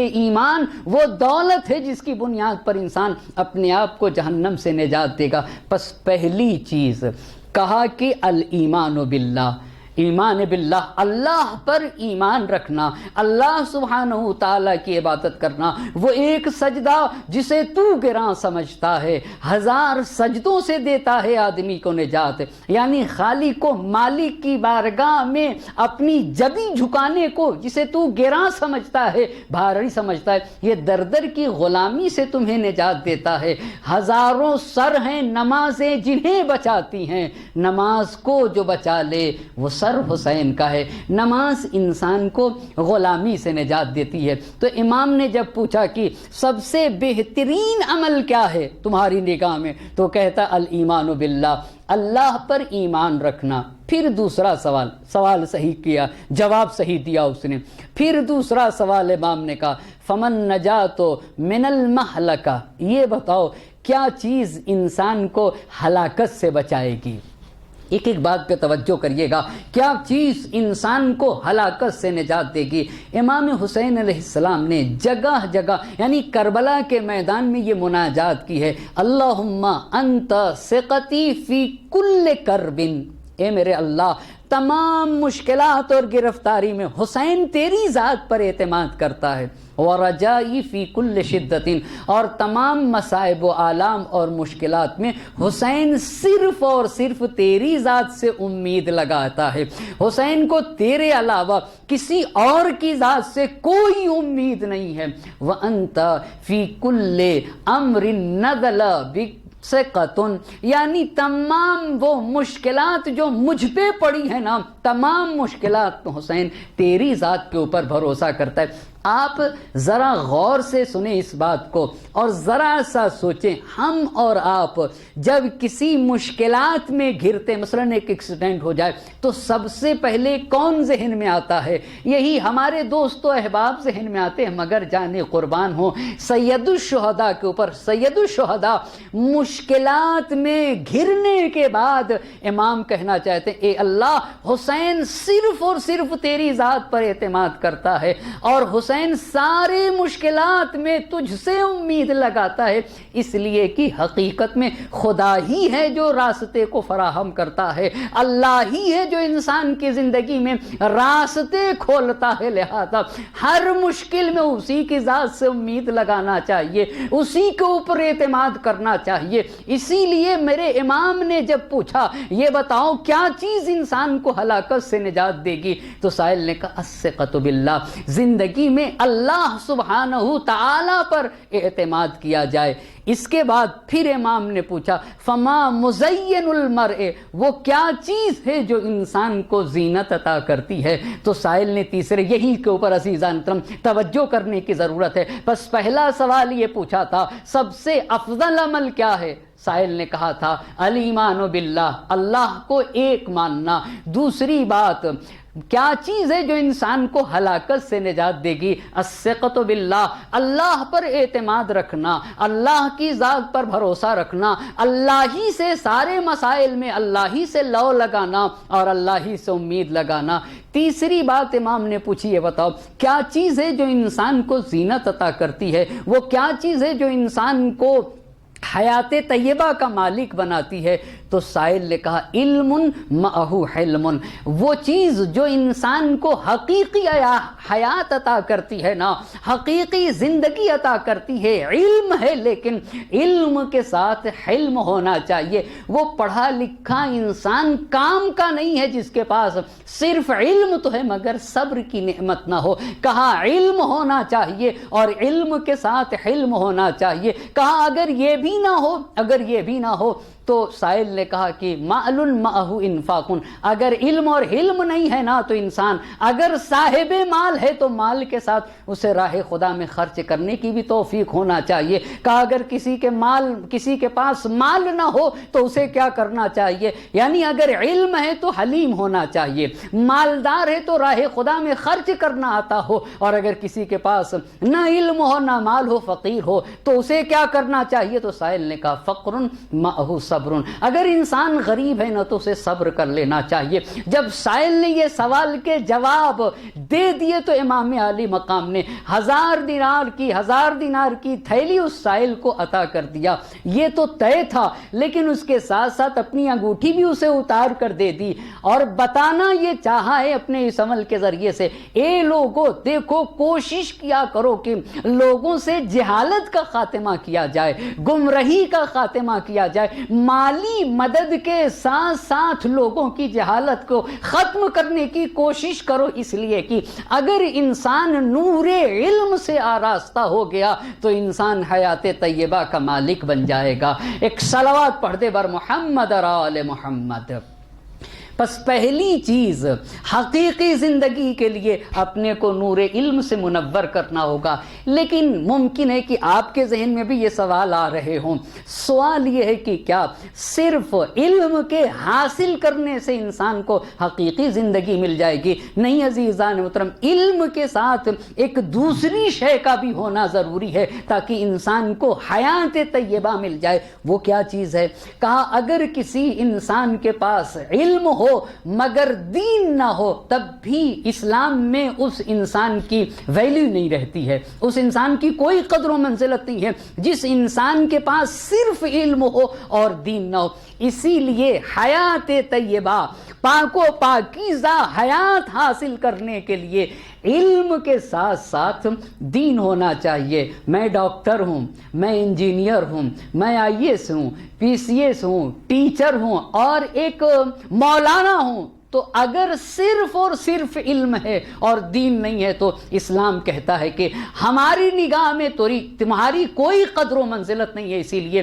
ایمان وہ دولت ہے جس کی بنیاد پر انسان اپنے آپ کو جہنم سے نجات دے گا. پس پہلی چیز کہا کہ الایمان باللہ، ایمان باللہ، اللہ پر ایمان رکھنا، اللہ سبحانہ تعالیٰ کی عبادت کرنا. وہ ایک سجدہ جسے تو گراں سمجھتا ہے 1000 سجدوں سے دیتا ہے آدمی کو نجات. یعنی خالق و مالک کی بارگاہ میں اپنی جبی جھکانے کو جسے تو گراں سمجھتا ہے، بھاری سمجھتا ہے، یہ در کی غلامی سے تمہیں نجات دیتا ہے. ہزاروں سر ہیں نمازیں جنہیں بچاتی ہیں، نماز کو جو بچا لے وہ سر حسین کا ہے. نماز انسان کو غلامی سے نجات دیتی ہے. تو امام نے جب پوچھا کہ سب سے بہترین عمل کیا ہے تمہاری نگاہ میں، تو کہتا الایمان باللہ، اللہ پر ایمان رکھنا. پھر دوسرا سوال صحیح کیا، جواب صحیح دیا اس نے. پھر دوسرا سوال امام نے کہا فمن نجات من المہلکہ، یہ بتاؤ کیا چیز انسان کو ہلاکت سے بچائے گی؟ ایک ایک بات پہ توجہ کریے گا، کیا چیز انسان کو ہلاکت سے نجات دے گی؟ امام حسین علیہ السلام نے جگہ جگہ یعنی کربلا کے میدان میں یہ مناجات کی ہے، اللہم انت ثقتی فی کل کرب، اے میرے اللہ تمام مشکلات اور گرفتاری میں حسین تیری ذات پر اعتماد کرتا ہے، ورجائی فی کل شدت، اور تمام مصائب و آلام اور مشکلات میں حسین صرف اور صرف تیری ذات سے امید لگاتا ہے. حسین کو تیرے علاوہ کسی اور کی ذات سے کوئی امید نہیں ہے. وانت فی کل امر نزل ثقۃ، یعنی تمام وہ مشکلات جو مجھ پہ پڑی ہیں نا تمام مشکلات میں حسین تیری ذات کے اوپر بھروسہ کرتا ہے۔ آپ ذرا غور سے سنیں اس بات کو اور ذرا سا سوچیں، ہم اور آپ جب کسی مشکلات میں گھرتے، مثلا ایک ایکسیڈنٹ ہو جائے تو سب سے پہلے کون ذہن میں آتا ہے؟ یہی ہمارے دوست و احباب ذہن میں آتے ہیں، مگر جانے قربان ہو سید الشہداء کے اوپر، سید الشہداء مشکلات میں گھرنے کے بعد امام کہنا چاہتے ہیں اے اللہ، حسین صرف اور صرف تیری ذات پر اعتماد کرتا ہے اور حسین سارے مشکلات میں تجھ سے امید لگاتا ہے، اس لیے کہ حقیقت میں خدا ہی ہے جو راستے کو فراہم کرتا ہے، اللہ ہی ہے جو انسان کی زندگی میں راستے کھولتا ہے، لہذا ہر مشکل میں اسی کی ذات سے امید لگانا چاہیے، اسی کے اوپر اعتماد کرنا چاہیے۔ اسی لیے میرے امام نے جب پوچھا یہ بتاؤ کیا چیز انسان کو ہلاکت سے نجات دے گی، تو سائل نے کہا الثقۃ باللہ، زندگی میں اللہ سبحانہ تعالی پر اعتماد کیا جائے۔ اس کے بعد پھر امام نے پوچھا فما مزین المرء، وہ کیا چیز ہے جو انسان کو زینت عطا کرتی ہے؟ تو سائل نے تیسرے یہی کے اوپر عزیزان کرام توجہ کرنے کی ضرورت ہے۔ بس پہلا سوال یہ پوچھا تھا سب سے افضل عمل کیا ہے؟ سائل نے کہا تھا الایمان باللہ، اللہ کو ایک ماننا۔ دوسری بات کیا چیز ہے جو انسان کو ہلاکت سے نجات دے گی؟ الثقۃ باللہ، اللہ پر اعتماد رکھنا، اللہ کی ذات پر بھروسہ رکھنا، اللہ ہی سے سارے مسائل میں اللہ ہی سے لو لگانا اور اللہ ہی سے امید لگانا۔ تیسری بات امام نے پوچھی یہ بتاؤ کیا چیز ہے جو انسان کو زینت عطا کرتی ہے؟ وہ کیا چیز ہے جو انسان کو حیات طیبہ کا مالک بناتی ہے؟ تو سائل نے کہا علم معہ حلم، وہ چیز جو انسان کو حقیقی حیات عطا کرتی ہے نا، حقیقی زندگی عطا کرتی ہے، علم ہے، لیکن علم کے ساتھ حلم ہونا چاہیے۔ وہ پڑھا لکھا انسان کام کا نہیں ہے جس کے پاس صرف علم تو ہے مگر صبر کی نعمت نہ ہو۔ کہا علم ہونا چاہیے اور علم کے ساتھ حلم ہونا چاہیے۔ کہا اگر یہ بھی نہ ہو، اگر یہ بھی نہ ہو تو سائل نے کہا کہ مال معہ انفاق، اگر علم اور حلم نہیں ہے نا تو انسان اگر صاحب مال ہے تو مال کے ساتھ اسے راہ خدا میں خرچ کرنے کی بھی توفیق ہونا چاہیے۔ کہا اگر کسی کے پاس مال نہ ہو تو اسے کیا کرنا چاہیے؟ یعنی اگر علم ہے تو حلیم ہونا چاہیے، مالدار ہے تو راہ خدا میں خرچ کرنا آتا ہو، اور اگر کسی کے پاس نہ علم ہو نہ مال ہو، فقیر ہو، تو اسے کیا کرنا چاہیے؟ تو سائل نے کہا فقر معہ صبر، اگر انسان غریب ہے نہ تو اسے صبر کر لینا چاہیے۔ جب سائل نے یہ سوال کے جواب دے دیے تو امام عالی مقام نے 1000 دینار کی تھیلی اس سائل کو عطا کر دیا۔ یہ تو طے تھا، لیکن اس کے ساتھ ساتھ اپنی انگوٹھی بھی اسے اتار کر دے دی اور بتانا یہ چاہا ہے اپنے اس عمل کے ذریعے سے اے لوگوں دیکھو، کوشش کیا کرو کہ لوگوں سے جہالت کا خاتمہ کیا جائے، گمراہی کا خاتمہ کیا جائے، مالی مدد کے ساتھ ساتھ لوگوں کی جہالت کو ختم کرنے کی کوشش کرو، اس لیے کہ اگر انسان نور علم سے آراستہ ہو گیا تو انسان حیات طیبہ کا مالک بن جائے گا۔ ایک صلوات پڑھ دے بر محمد اور آل محمد۔ پس پہلی چیز حقیقی زندگی کے لیے اپنے کو نور علم سے منور کرنا ہوگا۔ لیکن ممکن ہے کہ آپ کے ذہن میں بھی یہ سوال آ رہے ہوں۔ سوال یہ ہے کہ کیا صرف علم کے حاصل کرنے سے انسان کو حقیقی زندگی مل جائے گی؟ نہیں عزیزان محترم، علم کے ساتھ ایک دوسری شے کا بھی ہونا ضروری ہے تاکہ انسان کو حیات طیبہ مل جائے۔ وہ کیا چیز ہے؟ کہا اگر کسی انسان کے پاس علم ہو مگر دین نہ ہو تب بھی اسلام میں اس انسان کی ویلیو نہیں رہتی ہے، اس انسان کی کوئی قدر و منزلت نہیں ہے جس انسان کے پاس صرف علم ہو اور دین نہ ہو۔ اسی لیے حیات طیبہ، پاک و پاکیزہ حیات حاصل کرنے کے لیے علم کے ساتھ ساتھ دین ہونا چاہیے۔ میں ڈاکٹر ہوں، میں انجینئر ہوں، میں IAS ہوں، PCS ہوں، ٹیچر ہوں اور ایک مولانا ہوں، تو اگر صرف اور صرف علم ہے اور دین نہیں ہے تو اسلام کہتا ہے کہ ہماری نگاہ میں تمہاری کوئی قدر و منزلت نہیں ہے۔ اسی لیے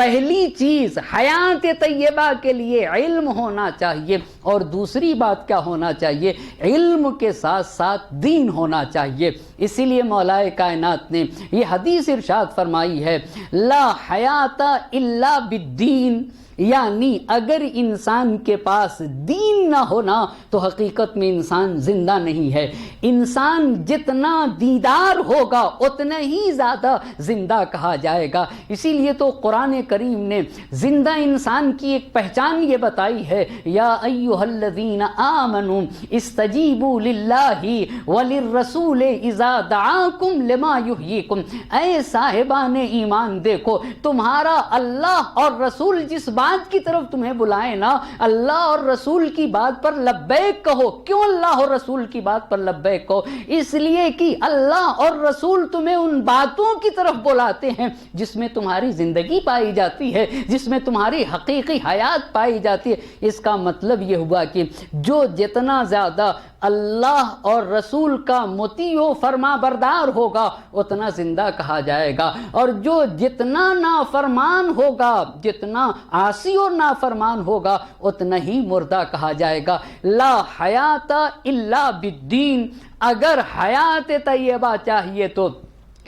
پہلی چیز حیات طیبہ کے لیے علم ہونا چاہیے، اور دوسری بات کیا ہونا چاہیے؟ علم کے ساتھ ساتھ دین ہونا چاہیے۔ اسی لیے مولا کائنات نے یہ حدیث ارشاد فرمائی ہے، لا حیات الا بالدین، یعنی اگر انسان کے پاس دین نہ ہونا تو حقیقت میں انسان زندہ نہیں ہے۔ انسان جتنا دیندار ہوگا اتنا ہی زیادہ زندہ کہا جائے گا۔ اسی لیے تو قرآن کریم نے زندہ انسان کی ایک پہچان یہ بتائی ہے، یا ایھا الذین آمنوا استجیبوا للہ وللرسول اذا دعاکم لما یحییکم، اے صاحبان ایمان دیکھو، تمہارا اللہ اور رسول جس بات کی طرف تمہیں بلائے نا، اللہ اور رسول کی بات پر لبیک کہو۔ کیوں اللہ اور رسول کی بات پر لبیک کہو؟ اس لیے کہ اللہ اور رسول تمہیں ان باتوں کی طرف بلاتے ہیں جس میں تمہاری زندگی پائی جاتی ہے، جس میں تمہاری حقیقی حیات پائی جاتی ہے۔ اس کا مطلب یہ ہوا کہ جو جتنا زیادہ اللہ اور رسول کا مطیع و فرما بردار ہوگا اتنا زندہ کہا جائے گا، اور جو جتنا نافرمان ہوگا، جتنا عاصی اور نافرمان ہوگا اتنا ہی مردہ کہا جائے گا۔ لا حیات الا بالدین، اگر حیات طیبہ چاہیے تو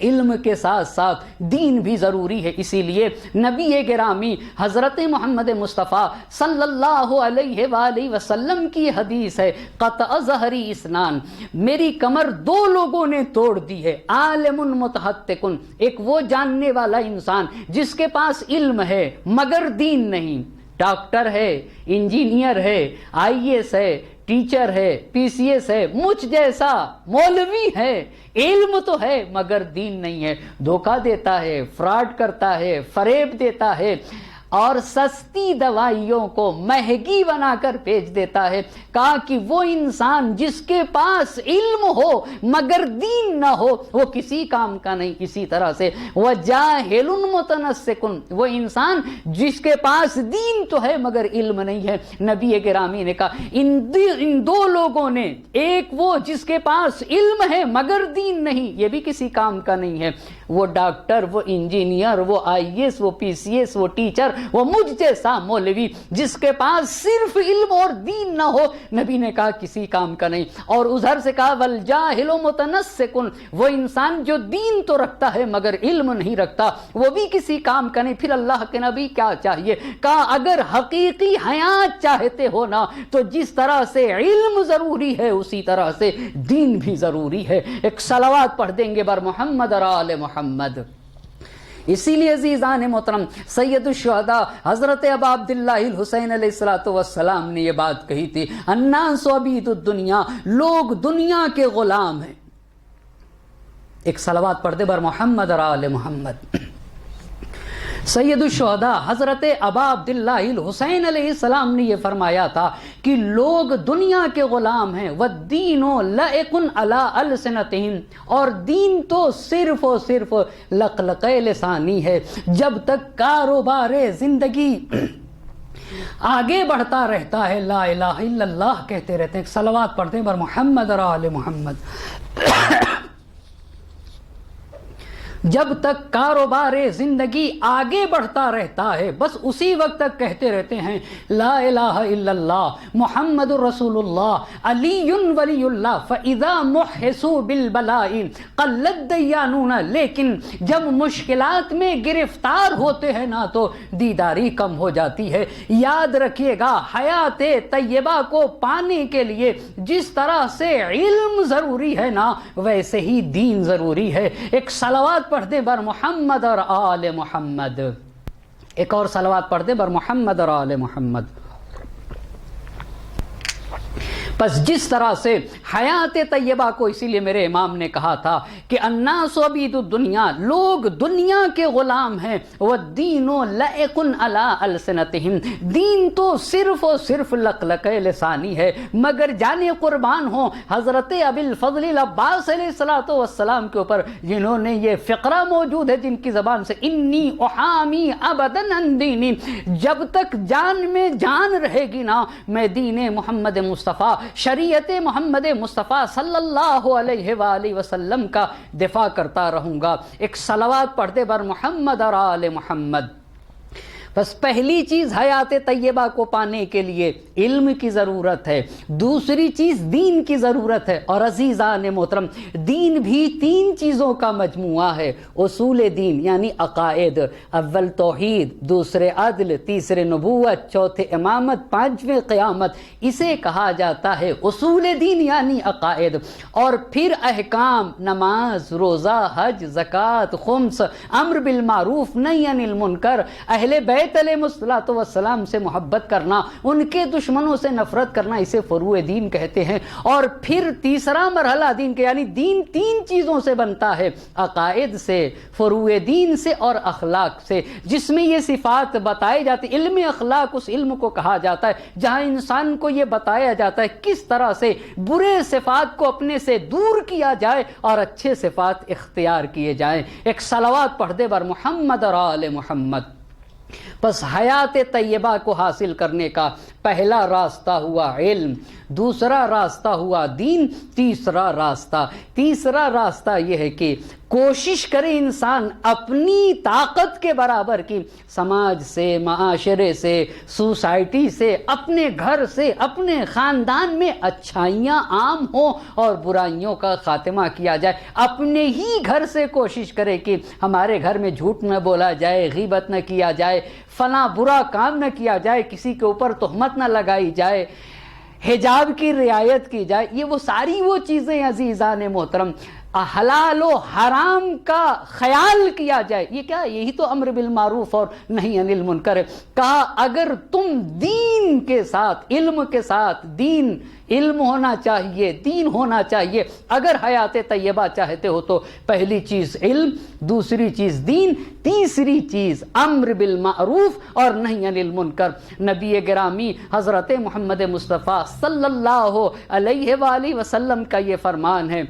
علم کے ساتھ ساتھ دین بھی ضروری ہے۔ اسی لیے نبی گرامی حضرت محمد مصطفیٰ صلی اللہ علیہ وآلہ وسلم کی حدیث ہے، قطع ظہری اسنان، میری کمر دو لوگوں نے توڑ دی ہے، عالم متحقق، ایک وہ جاننے والا انسان جس کے پاس علم ہے مگر دین نہیں، ڈاکٹر ہے، انجینئر ہے، آئی ایس ہے، ٹیچر ہے، پی سی ایس ہے، مجھ جیسا مولوی ہے، علم تو ہے مگر دین نہیں ہے، دھوکہ دیتا ہے، فراڈ کرتا ہے، فریب دیتا ہے، اور سستی دوائیوں کو مہنگی بنا کر بیچ دیتا ہے۔ کہا کہ وہ انسان جس کے پاس علم ہو مگر دین نہ ہو وہ کسی کام کا نہیں۔ اسی طرح سے وجاہل متنسک، وہ انسان جس کے پاس دین تو ہے مگر علم نہیں ہے۔ نبی گرامی نے کہا ان دو لوگوں نے، ایک وہ جس کے پاس علم ہے مگر دین نہیں، یہ بھی کسی کام کا نہیں ہے، وہ ڈاکٹر، وہ انجینئر، وہ آئی ایس، وہ پی سی ایس، وہ ٹیچر، وہ مجھ جیسا مولوی جس کے پاس صرف علم اور دین نہ ہو، نبی نے کہا کسی کام کا نہیں۔ اور ادھر سے کہا والجاہل متنسک، وہ انسان جو دین تو رکھتا ہے مگر علم نہیں رکھتا، وہ بھی کسی کام کا نہیں۔ پھر اللہ کے نبی کیا چاہیے؟ کہا اگر حقیقی حیات چاہتے ہو نا تو جس طرح سے علم ضروری ہے اسی طرح سے دین بھی ضروری ہے۔ ایک صلوات پڑھ دیں گے بر محمد اور آل محمد۔ اسی لیے عزیزان محترم سید الشہداء حضرت ابا عبداللہ الحسین علیہ السلام نے یہ بات کہی تھی، الناس عبید الدنیا، لوگ دنیا کے غلام ہیں۔ ایک صلوات پڑھ دے بر محمد اور آل محمد۔ سید الشہداء حضرت ابا عبداللہ الحسین علیہ السلام نے یہ فرمایا تھا کہ لوگ دنیا کے غلام ہیں، والدین لائق علی السنتہم، اور دین تو صرف و صرف لقلق لسانی ہے۔ جب تک کاروبار زندگی آگے بڑھتا رہتا ہے، لا الہ الا اللہ کہتے رہتے ہیں۔ صلوات پڑھتے ہیں بر محمد اور آل محمد۔ جب تک کاروبار زندگی آگے بڑھتا رہتا ہے بس اسی وقت تک کہتے رہتے ہیں لا الہ الا اللہ محمد الرسول اللہ علی ولی اللہ فاذا محسوا بالبلاء قلت دیانون، لیکن جب مشکلات میں گرفتار ہوتے ہیں نا تو دیداری کم ہو جاتی ہے۔ یاد رکھیے گا حیات طیبہ کو پانے کے لیے جس طرح سے علم ضروری ہے نا ویسے ہی دین ضروری ہے۔ ایک صلوات پڑھ دے بر محمد اور آل محمد۔ ایک اور صلوات پڑھ دے بر محمد اور آل محمد۔ پس جس طرح سے حیات طیبہ کو، اسی لیے میرے امام نے کہا تھا کہ الناس عبید الدنیا، لوگ دنیا کے غلام ہیں، والدین لائق علی السنتہم، دین تو صرف و صرف لقلق لسانی ہے۔ مگر جانے قربان ہوں حضرت ابی الفضل العباس علیہ السلام کے اوپر جنہوں نے یہ فقرہ موجود ہے جن کی زبان سے انی احامی ابدا عن دینی، جب تک جان میں جان رہے گی نا میں دین محمد مصطفیٰ، شریعت محمد مصطفیٰ صلی اللہ علیہ وآلہ وسلم کا دفاع کرتا رہوں گا۔ ایک صلوات پڑھ دے بر محمد اور آل محمد۔ بس پہلی چیز حیات طیبہ کو پانے کے لیے علم کی ضرورت ہے، دوسری چیز دین کی ضرورت ہے۔ اور عزیزان محترم، دین بھی تین چیزوں کا مجموعہ ہے۔ اصول دین یعنی عقائد، اول توحید، دوسرے عدل، تیسرے نبوت، چوتھے امامت، پانچویں قیامت، اسے کہا جاتا ہے اصول دین یعنی عقائد۔ اور پھر احکام، نماز، روزہ، حج، زکوٰۃ، خمس، امر بالمعروف، نہی عن المنکر، اہل بیت علیہ الصلوۃ والسلام سے محبت کرنا، ان کے دشمنوں سے نفرت کرنا، اسے فروع دین کہتے ہیں۔ اور پھر تیسرا مرحلہ دین کے، یعنی دین تین چیزوں سے بنتا ہے، عقائد سے، فروع دین سے اور اخلاق سے، جس میں یہ صفات بتائی جاتی۔ علم اخلاق اس علم کو کہا جاتا ہے جہاں انسان کو یہ بتایا جاتا ہے کس طرح سے برے صفات کو اپنے سے دور کیا جائے اور اچھے صفات اختیار کیے جائیں۔ ایک صلوات پڑھ دے بر محمد اور آل محمد۔ بس حیات طیبہ کو حاصل کرنے کا پہلا راستہ ہوا علم، دوسرا راستہ ہوا دین، تیسرا راستہ یہ ہے کہ کوشش کرے انسان اپنی طاقت کے برابر کی سماج سے، معاشرے سے، سوسائٹی سے، اپنے گھر سے، اپنے خاندان میں اچھائیاں عام ہوں اور برائیوں کا خاتمہ کیا جائے۔ اپنے ہی گھر سے کوشش کرے کہ ہمارے گھر میں جھوٹ نہ بولا جائے، غیبت نہ کیا جائے، فلاں برا کام نہ کیا جائے، کسی کے اوپر تہمت نہ لگائی جائے، حجاب کی رعایت کی جائے۔ یہ وہ ساری وہ چیزیں عزیزان محترم، حلال و حرام کا خیال کیا جائے۔ یہ کیا؟ یہی تو امر بالمعروف اور نہی عن المنکر ہے۔ کہا اگر تم دین کے ساتھ، علم کے ساتھ، علم ہونا چاہیے، دین ہونا چاہیے۔ اگر حیات طیبہ چاہتے ہو تو پہلی چیز علم، دوسری چیز دین، تیسری چیز امر بالمعروف اور نہی عن المنکر۔ نبی گرامی حضرت محمد مصطفیٰ صلی اللہ علیہ وآلہ وسلم کا یہ فرمان ہے،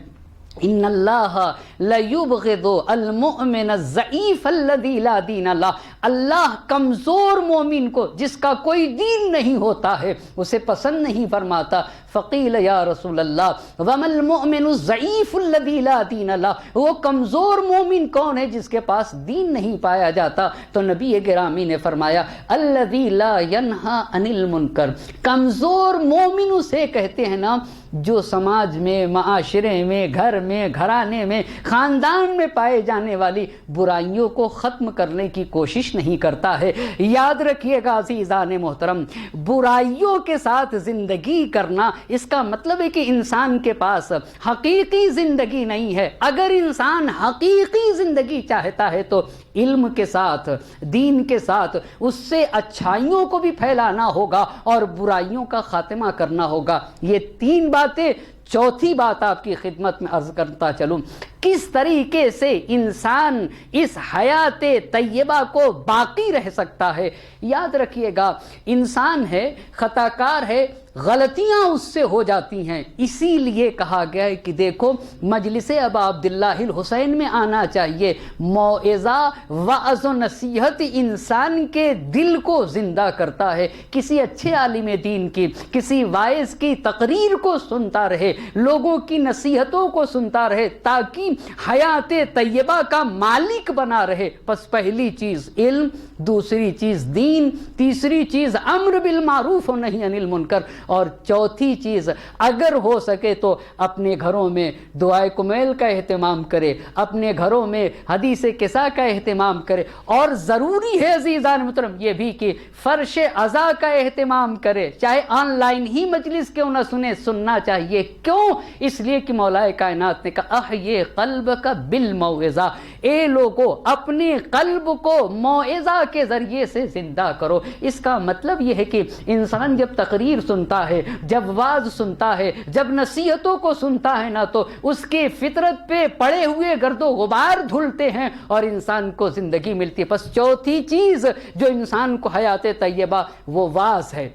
ان اللہ لیبغض المؤمن الضعیف الذی لا دین له۔ اللہ کمزور مومن کو، جس کا کوئی دین نہیں ہوتا ہے، اسے پسند نہیں فرماتا۔ فقیل یا رسول اللہ وما المؤمن الضعیف الذی لا دین له، وہ کمزور مومن کون ہے جس کے پاس دین نہیں پایا جاتا؟ تو نبی گرامی نے فرمایا الذی لا ینہی عن المنکر۔ کمزور مومن اسے کہتے ہیں نا جو سماج میں، معاشرے میں، گھر میں، گھرانے میں، خاندان میں پائے جانے والی برائیوں کو ختم کرنے کی کوشش نہیں کرتا ہے۔ یاد رکھیے گا عزیزان محترم، برائیوں کے ساتھ زندگی کرنا اس کا مطلب ہے کہ انسان کے پاس حقیقی زندگی نہیں ہے۔ اگر انسان حقیقی زندگی چاہتا ہے تو علم کے ساتھ، دین کے ساتھ اس سے اچھائیوں کو بھی پھیلانا ہوگا اور برائیوں کا خاتمہ کرنا ہوگا۔ یہ تین باتیں۔ چوتھی بات آپ کی خدمت میں عرض کرتا چلوں، کس طریقے سے انسان اس حیات طیبہ کو باقی رہ سکتا ہے۔ یاد رکھیے گا انسان ہے، خطا کار ہے، غلطیاں اس سے ہو جاتی ہیں، اسی لیے کہا گیا ہے کہ دیکھو مجلس ابا عبداللہ الحسین میں آنا چاہیے۔ موعظہ، وعظ و نصیحت انسان کے دل کو زندہ کرتا ہے۔ کسی اچھے عالم دین کی، کسی واعظ کی تقریر کو سنتا رہے، لوگوں کی نصیحتوں کو سنتا رہے تاکہ حیات طیبہ کا مالک بنا رہے۔ پس پہلی چیز علم، دوسری چیز دین، تیسری چیز امر بالمعروف و نہی عن المنکر، اور چوتھی چیز اگر ہو سکے تو اپنے گھروں میں دعائے کمیل کا اہتمام کرے، اپنے گھروں میں حدیث کسا کا اہتمام کرے، اور ضروری ہے عزیزان محترم یہ بھی کہ فرش عزا کا اہتمام کرے، چاہے آن لائن ہی مجلس کیوں نہ سننا چاہیے۔ کیوں؟ اس لیے کہ مولا کائنات نے کہا احیی قلبک بالموعظہ، اے لوگو اپنے قلب کو موعظہ کے ذریعے سے زندہ کرو۔ اس کا مطلب یہ ہے کہ انسان جب تقریر سنتا ہے، جب واعظ سنتا ہے، جب نصیحتوں کو سنتا ہے نا، تو اس کے فطرت پہ پڑے ہوئے گرد و غبار دھلتے ہیں اور انسان کو زندگی ملتی ہے۔ پس چوتھی چیز جو انسان کو حیات طیبہ، وہ واعظ ہے،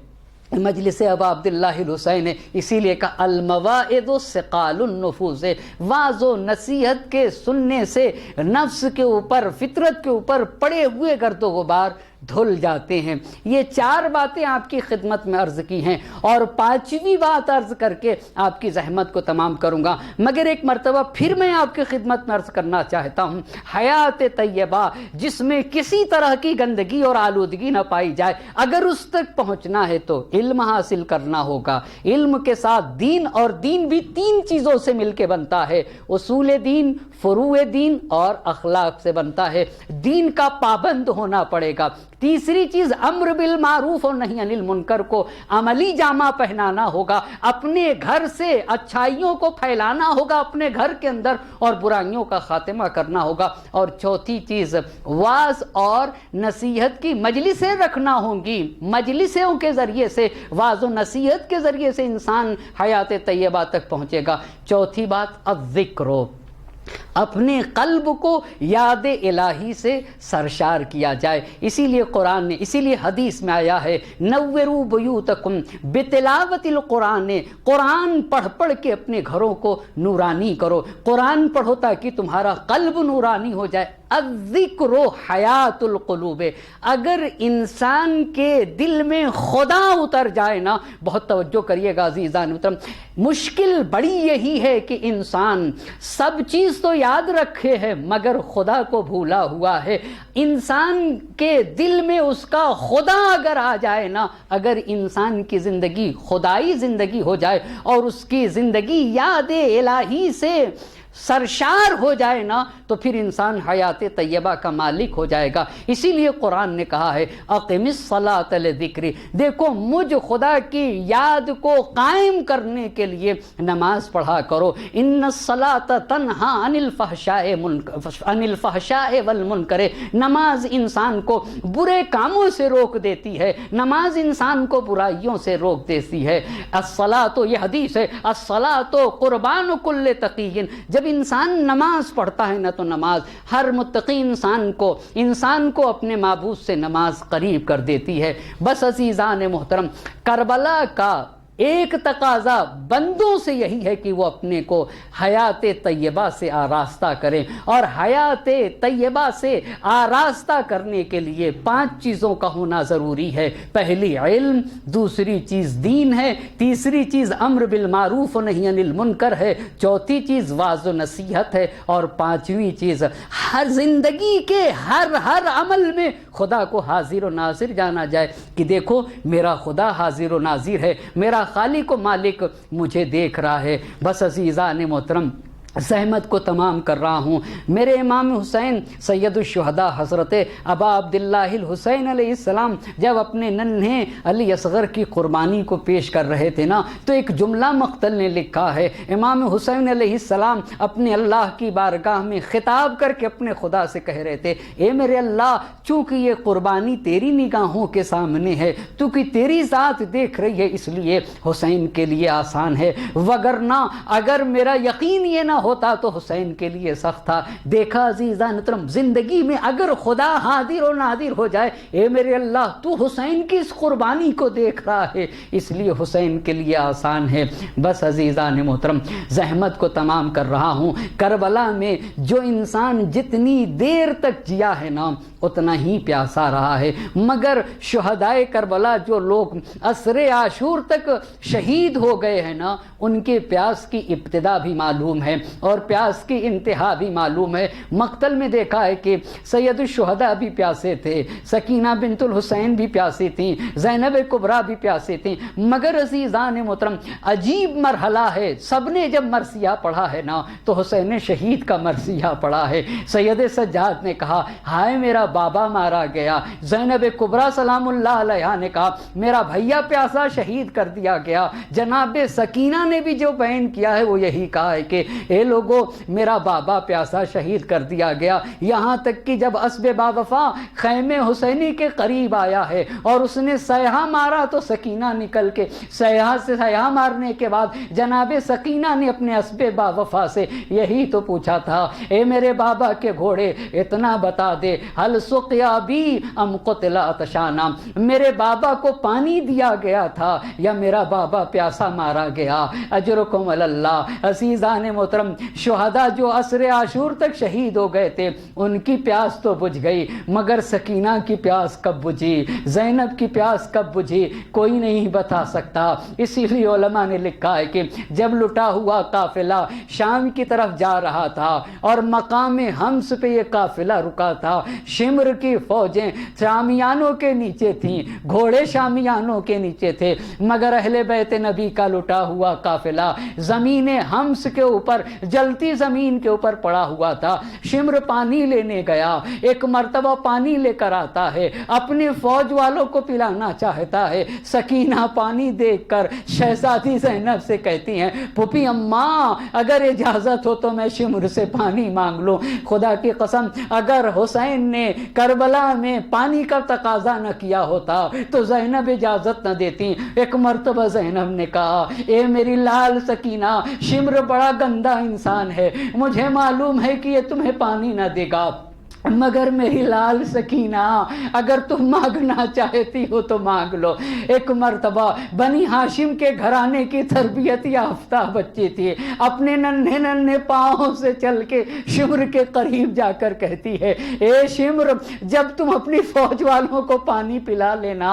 مجلس ابا عبداللہ الحسین ہے۔ اسی لیے کہا المواعظ ثقال النفوس، واعظ و نصیحت کے سننے سے نفس کے اوپر، فطرت کے اوپر پڑے ہوئے گرد و غبار دھل جاتے ہیں۔ یہ 4 باتیں آپ کی خدمت میں عرض کی ہیں، اور 5ویں بات عرض کر کے آپ کی زحمت کو تمام کروں گا، مگر ایک مرتبہ پھر میں آپ کی خدمت میں عرض کرنا چاہتا ہوں، حیات طیبہ جس میں کسی طرح کی گندگی اور آلودگی نہ پائی جائے، اگر اس تک پہنچنا ہے تو علم حاصل کرنا ہوگا۔ علم کے ساتھ دین، اور دین بھی 3 چیزوں سے مل کے بنتا ہے، اصول دین، فروع دین اور اخلاق سے بنتا ہے۔ دین کا پابند ہونا پڑے گا۔ تیسری چیز امر بالمعروف اور نہی عن المنکر کو عملی جامہ پہنانا ہوگا، اپنے گھر سے اچھائیوں کو پھیلانا ہوگا اپنے گھر کے اندر، اور برائیوں کا خاتمہ کرنا ہوگا۔ اور چوتھی چیز واعظ اور نصیحت کی مجلسیں رکھنا ہوں گی، مجلسوں کے ذریعے سے، واعظ و نصیحت کے ذریعے سے انسان حیات طیبہ تک پہنچے گا۔ چوتھی بات الذکر، اپنے قلب کو یاد الہی سے سرشار کیا جائے۔ اسی لیے قرآن نے، اسی لیے حدیث میں آیا ہے نوروا بیوتکم بتلاوت القرآن، قرآن پڑھ پڑھ کے اپنے گھروں کو نورانی کرو۔ قرآن پڑھو تاکہ تمہارا قلب نورانی ہو جائے۔ الذکر حیات القلوب، اگر انسان کے دل میں خدا اتر جائے نا، بہت توجہ کریے گا عزیزان محترم، مشکل بڑی یہی ہے کہ انسان سب چیز تو یاد رکھے ہے مگر خدا کو بھولا ہوا ہے۔ انسان کے دل میں اس کا خدا اگر آ جائے نا، اگر انسان کی زندگی خدائی زندگی ہو جائے اور اس کی زندگی یاد الہی سے سرشار ہو جائے نا، تو پھر انسان حیات طیبہ کا مالک ہو جائے گا۔ اسی لیے قرآن نے کہا ہے اقم الصلاۃ لذکری، دیکھو مجھ خدا کی یاد کو قائم کرنے کے لیے نماز پڑھا کرو۔ ان الصلاۃ تنہا عن الفحشاء والمنکر، نماز انسان کو برے کاموں سے روک دیتی ہے، نماز انسان کو برائیوں سے روک دیتی ہے۔ الصلاۃ، یہ حدیث ہے، الصلاۃ قربان کل تقی، جب انسان نماز پڑھتا ہے نا تو نماز ہر متقی انسان کو اپنے معبود سے نماز قریب کر دیتی ہے۔ بس عزیزان محترم، کربلا کا ایک تقاضا بندوں سے یہی ہے کہ وہ اپنے کو حیات طیبہ سے آراستہ کریں، اور حیات طیبہ سے آراستہ کرنے کے لیے 5 چیزوں کا ہونا ضروری ہے۔ پہلی علم، دوسری چیز دین ہے، تیسری چیز امر بالمعروف و نہی عن المنکر ہے، چوتھی چیز واعظ و نصیحت ہے، اور 5ویں چیز ہر زندگی کے ہر عمل میں خدا کو حاضر و ناظر جانا جائے کہ دیکھو میرا خدا حاضر و ناظر ہے، میرا خالق و مالک مجھے دیکھ رہا ہے۔ بس عزیزان محترم، زحمت کو تمام کر رہا ہوں۔ میرے امام حسین سید الشہداء حضرت ابا عبداللہ الحسین علیہ السلام جب اپنے ننھے علی اصغر کی قربانی کو پیش کر رہے تھے نا، تو ایک جملہ مقتل نے لکھا ہے، امام حسین علیہ السلام اپنے اللہ کی بارگاہ میں خطاب کر کے اپنے خدا سے کہہ رہے تھے، اے میرے اللہ، چونکہ یہ قربانی تیری نگاہوں کے سامنے ہے، چونکہ تیری ذات دیکھ رہی ہے، اس لیے حسین کے لیے آسان ہے، وگرنہ اگر میرا یقین یہ نہ ہوتا تو حسین کے لیے سخت تھا۔ دیکھا عزیزان محترم، زندگی میں اگر خدا حاضر و ناظر ہو جائے، اے میرے اللہ تو حسین کی اس قربانی کو دیکھ رہا ہے، اس لیے حسین کے لیے آسان ہے۔ بس عزیزان محترم، زحمت کو تمام کر رہا ہوں۔ کربلا میں جو انسان جتنی دیر تک جیا ہے نا، اتنا ہی پیاسا رہا ہے، مگر شہدائے کربلا جو لوگ عصر عاشور تک شہید ہو گئے ہیں نا، ان کے پیاس کی ابتدا بھی معلوم ہے اور پیاس کی انتہا بھی معلوم ہے۔ مقتل میں دیکھا ہے کہ سید الشہداء بھی پیاسے تھے، سکینہ بنت الحسین بھی پیاسی تھیں، زینب کبریٰ بھی پیاسی تھیں، مگر عزیزان محترم عجیب مرحلہ ہے، سب نے جب مرثیہ پڑھا ہے نا تو حسین شہید کا مرثیہ پڑھا ہے۔ سید سجاد نے کہا ہائے میرا بابا مارا گیا، زینب کبریٰ سلام اللہ علیہا نے کہا میرا بھیا پیاسا شہید کر دیا گیا، جناب سکینہ نے بھی جو بیان کیا ہے وہ یہی کہا ہے کہ اے لوگو میرا بابا پیاسا شہید کر دیا گیا، یہاں تک کہ جب اسب باوفا خیمے حسینی کے قریب آیا ہے اور اس نے سیحہ مارا تو سکینہ نکل کے سیحہ مارنے کے بعد جناب سکینہ نے اپنے اسب باوفا سے یہی تو پوچھا تھا، اے میرے بابا کے گھوڑے اتنا بتا دے، حل هل سقیا بی ام قتل عطشانا، میرے بابا کو پانی دیا گیا تھا یا میرا بابا پیاسا مارا گیا؟ اجرکم علی اللہ۔ عزیزان محترم، شہداء جو عصر عاشور تک شہید ہو گئے تھے ان کی پیاس تو بجھ گئی، مگر سکینہ کی پیاس کب بجھی، زینب کی پیاس کب بجھی، کوئی نہیں بتا سکتا۔ اسی لیے علماء نے لکھا ہے کہ جب لٹا ہوا قافلہ شام کی طرف جا رہا تھا اور مقام حمص پہ یہ قافلہ رکا تھا، شمر کی فوجیں شامیانوں کے نیچے تھیں، گھوڑے شامیانوں کے نیچے تھے، مگر اہل بیت نبی کا لٹا ہوا قافلہ زمین حمص کے اوپر، جلتی زمین کے اوپر پڑا ہوا تھا۔ شمر پانی لینے گیا، ایک مرتبہ پانی لے کر آتا ہے، اپنے فوج والوں کو پلانا چاہتا ہے۔ سکینہ پانی دیکھ کر شہزادی زینب سے کہتی ہیں، پھوپھی اماں اگر اجازت ہو تو میں شمر سے پانی مانگ لوں۔ خدا کی قسم اگر حسین نے کربلا میں پانی کا تقاضا نہ کیا ہوتا تو زینب اجازت نہ دیتی۔ ایک مرتبہ زینب نے کہا، اے میری لال سکینہ، شمر بڑا گندا انسان ہے، مجھے معلوم ہے کہ یہ تمہیں پانی نہ دے گا، مگر میری لال سکینہ اگر تم مانگنا چاہتی ہو تو مانگ لو۔ ایک مرتبہ بنی ہاشم کے گھرانے کی تربیت یافتہ بچی تھی، اپنے ننھے ننھے پاؤں سے چل کے شمر کے قریب جا کر کہتی ہے، اے شمر جب تم اپنی فوج والوں کو پانی پلا لینا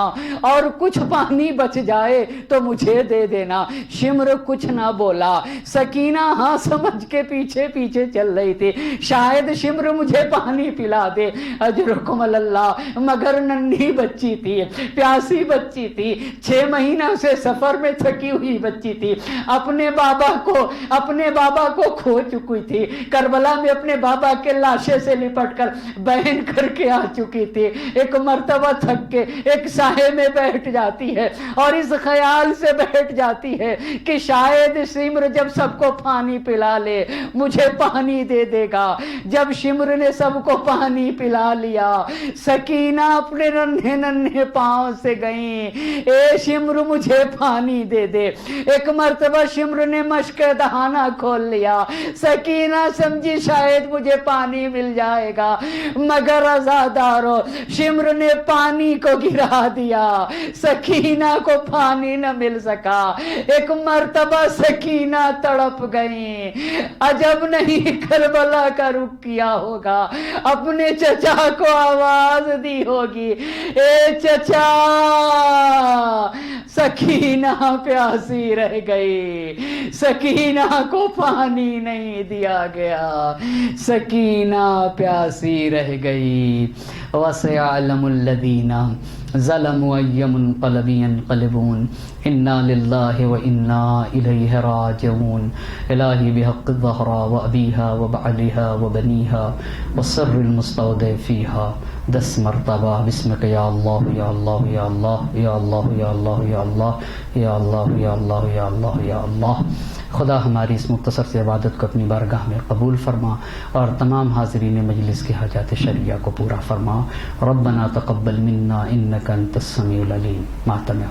اور کچھ پانی بچ جائے تو مجھے دے دینا۔ شمر کچھ نہ بولا، سکینہ ہاں سمجھ کے پیچھے پیچھے چل رہی تھی، شاید شمر مجھے پانی پلا دے، اجرکم اللہ، مگر ننھی بچی تھی، پیاسی بچی تھی، 6 مہینہ سے سفر میں تھکی ہوئی بچی تھی، اپنے بابا کو کھو چکی تھی، کربلا میں اپنے بابا کے لاشے سے لپٹ کر بہن کر کے آ چکی تھی۔ ایک مرتبہ تھک کے ایک سائے میں بیٹھ جاتی ہے اور اس خیال سے بیٹھ جاتی ہے کہ شاید شمر جب سب کو پانی پلا لے مجھے پانی دے دے گا۔ جب شمر نے سب کو پانی پلا لیا، سکینہ اپنے ننھے ننھے پاؤں سے گئیں، اے شمر مجھے پانی دے دے۔ ایک مرتبہ شمر نے مشک دہانہ کھول لیا، سکینہ سمجھی شاید مجھے پانی مل جائے گا، مگر عزادارو شمر نے پانی کو گرا دیا، سکینہ کو پانی نہ مل سکا۔ ایک مرتبہ سکینہ تڑپ گئیں، عجب نہیں کربلا کا رخ کیا ہوگا، اپنے چچا کو آواز دی ہوگی، اے چچا، سکینہ پیاسی رہ گئی، سکینہ کو پانی نہیں دیا گیا، سکینہ پیاسی رہ گئی۔ وَسَيَعْلَمُ الَّذِينَ ظَلَمُوا أَيَّ مُنقَلَبٍ يَنقَلِبُونَ إِنَّا لِلَّهِ وَإِنَّا إِلَيْهِ رَاجِعُونَ الہی بحق الزہراء وأبیہا وبعلہا وبنیہا والسر المستودع فیہا 10 مرتبہ بسمک یا اللہ یا اللہ یا اللہ یا اللہ یا اللہ یا اللہ یا اللہ یا اللہ یا اللہ یا اللہ۔ خدا ہماری اس مختصر سے عبادت کو اپنی بارگاہ میں قبول فرما اور تمام حاضرین مجلس کی حاجات شرعیہ کو پورا فرما۔ ربنا تقبل منا انک انت السمیع العلیم۔ ماتم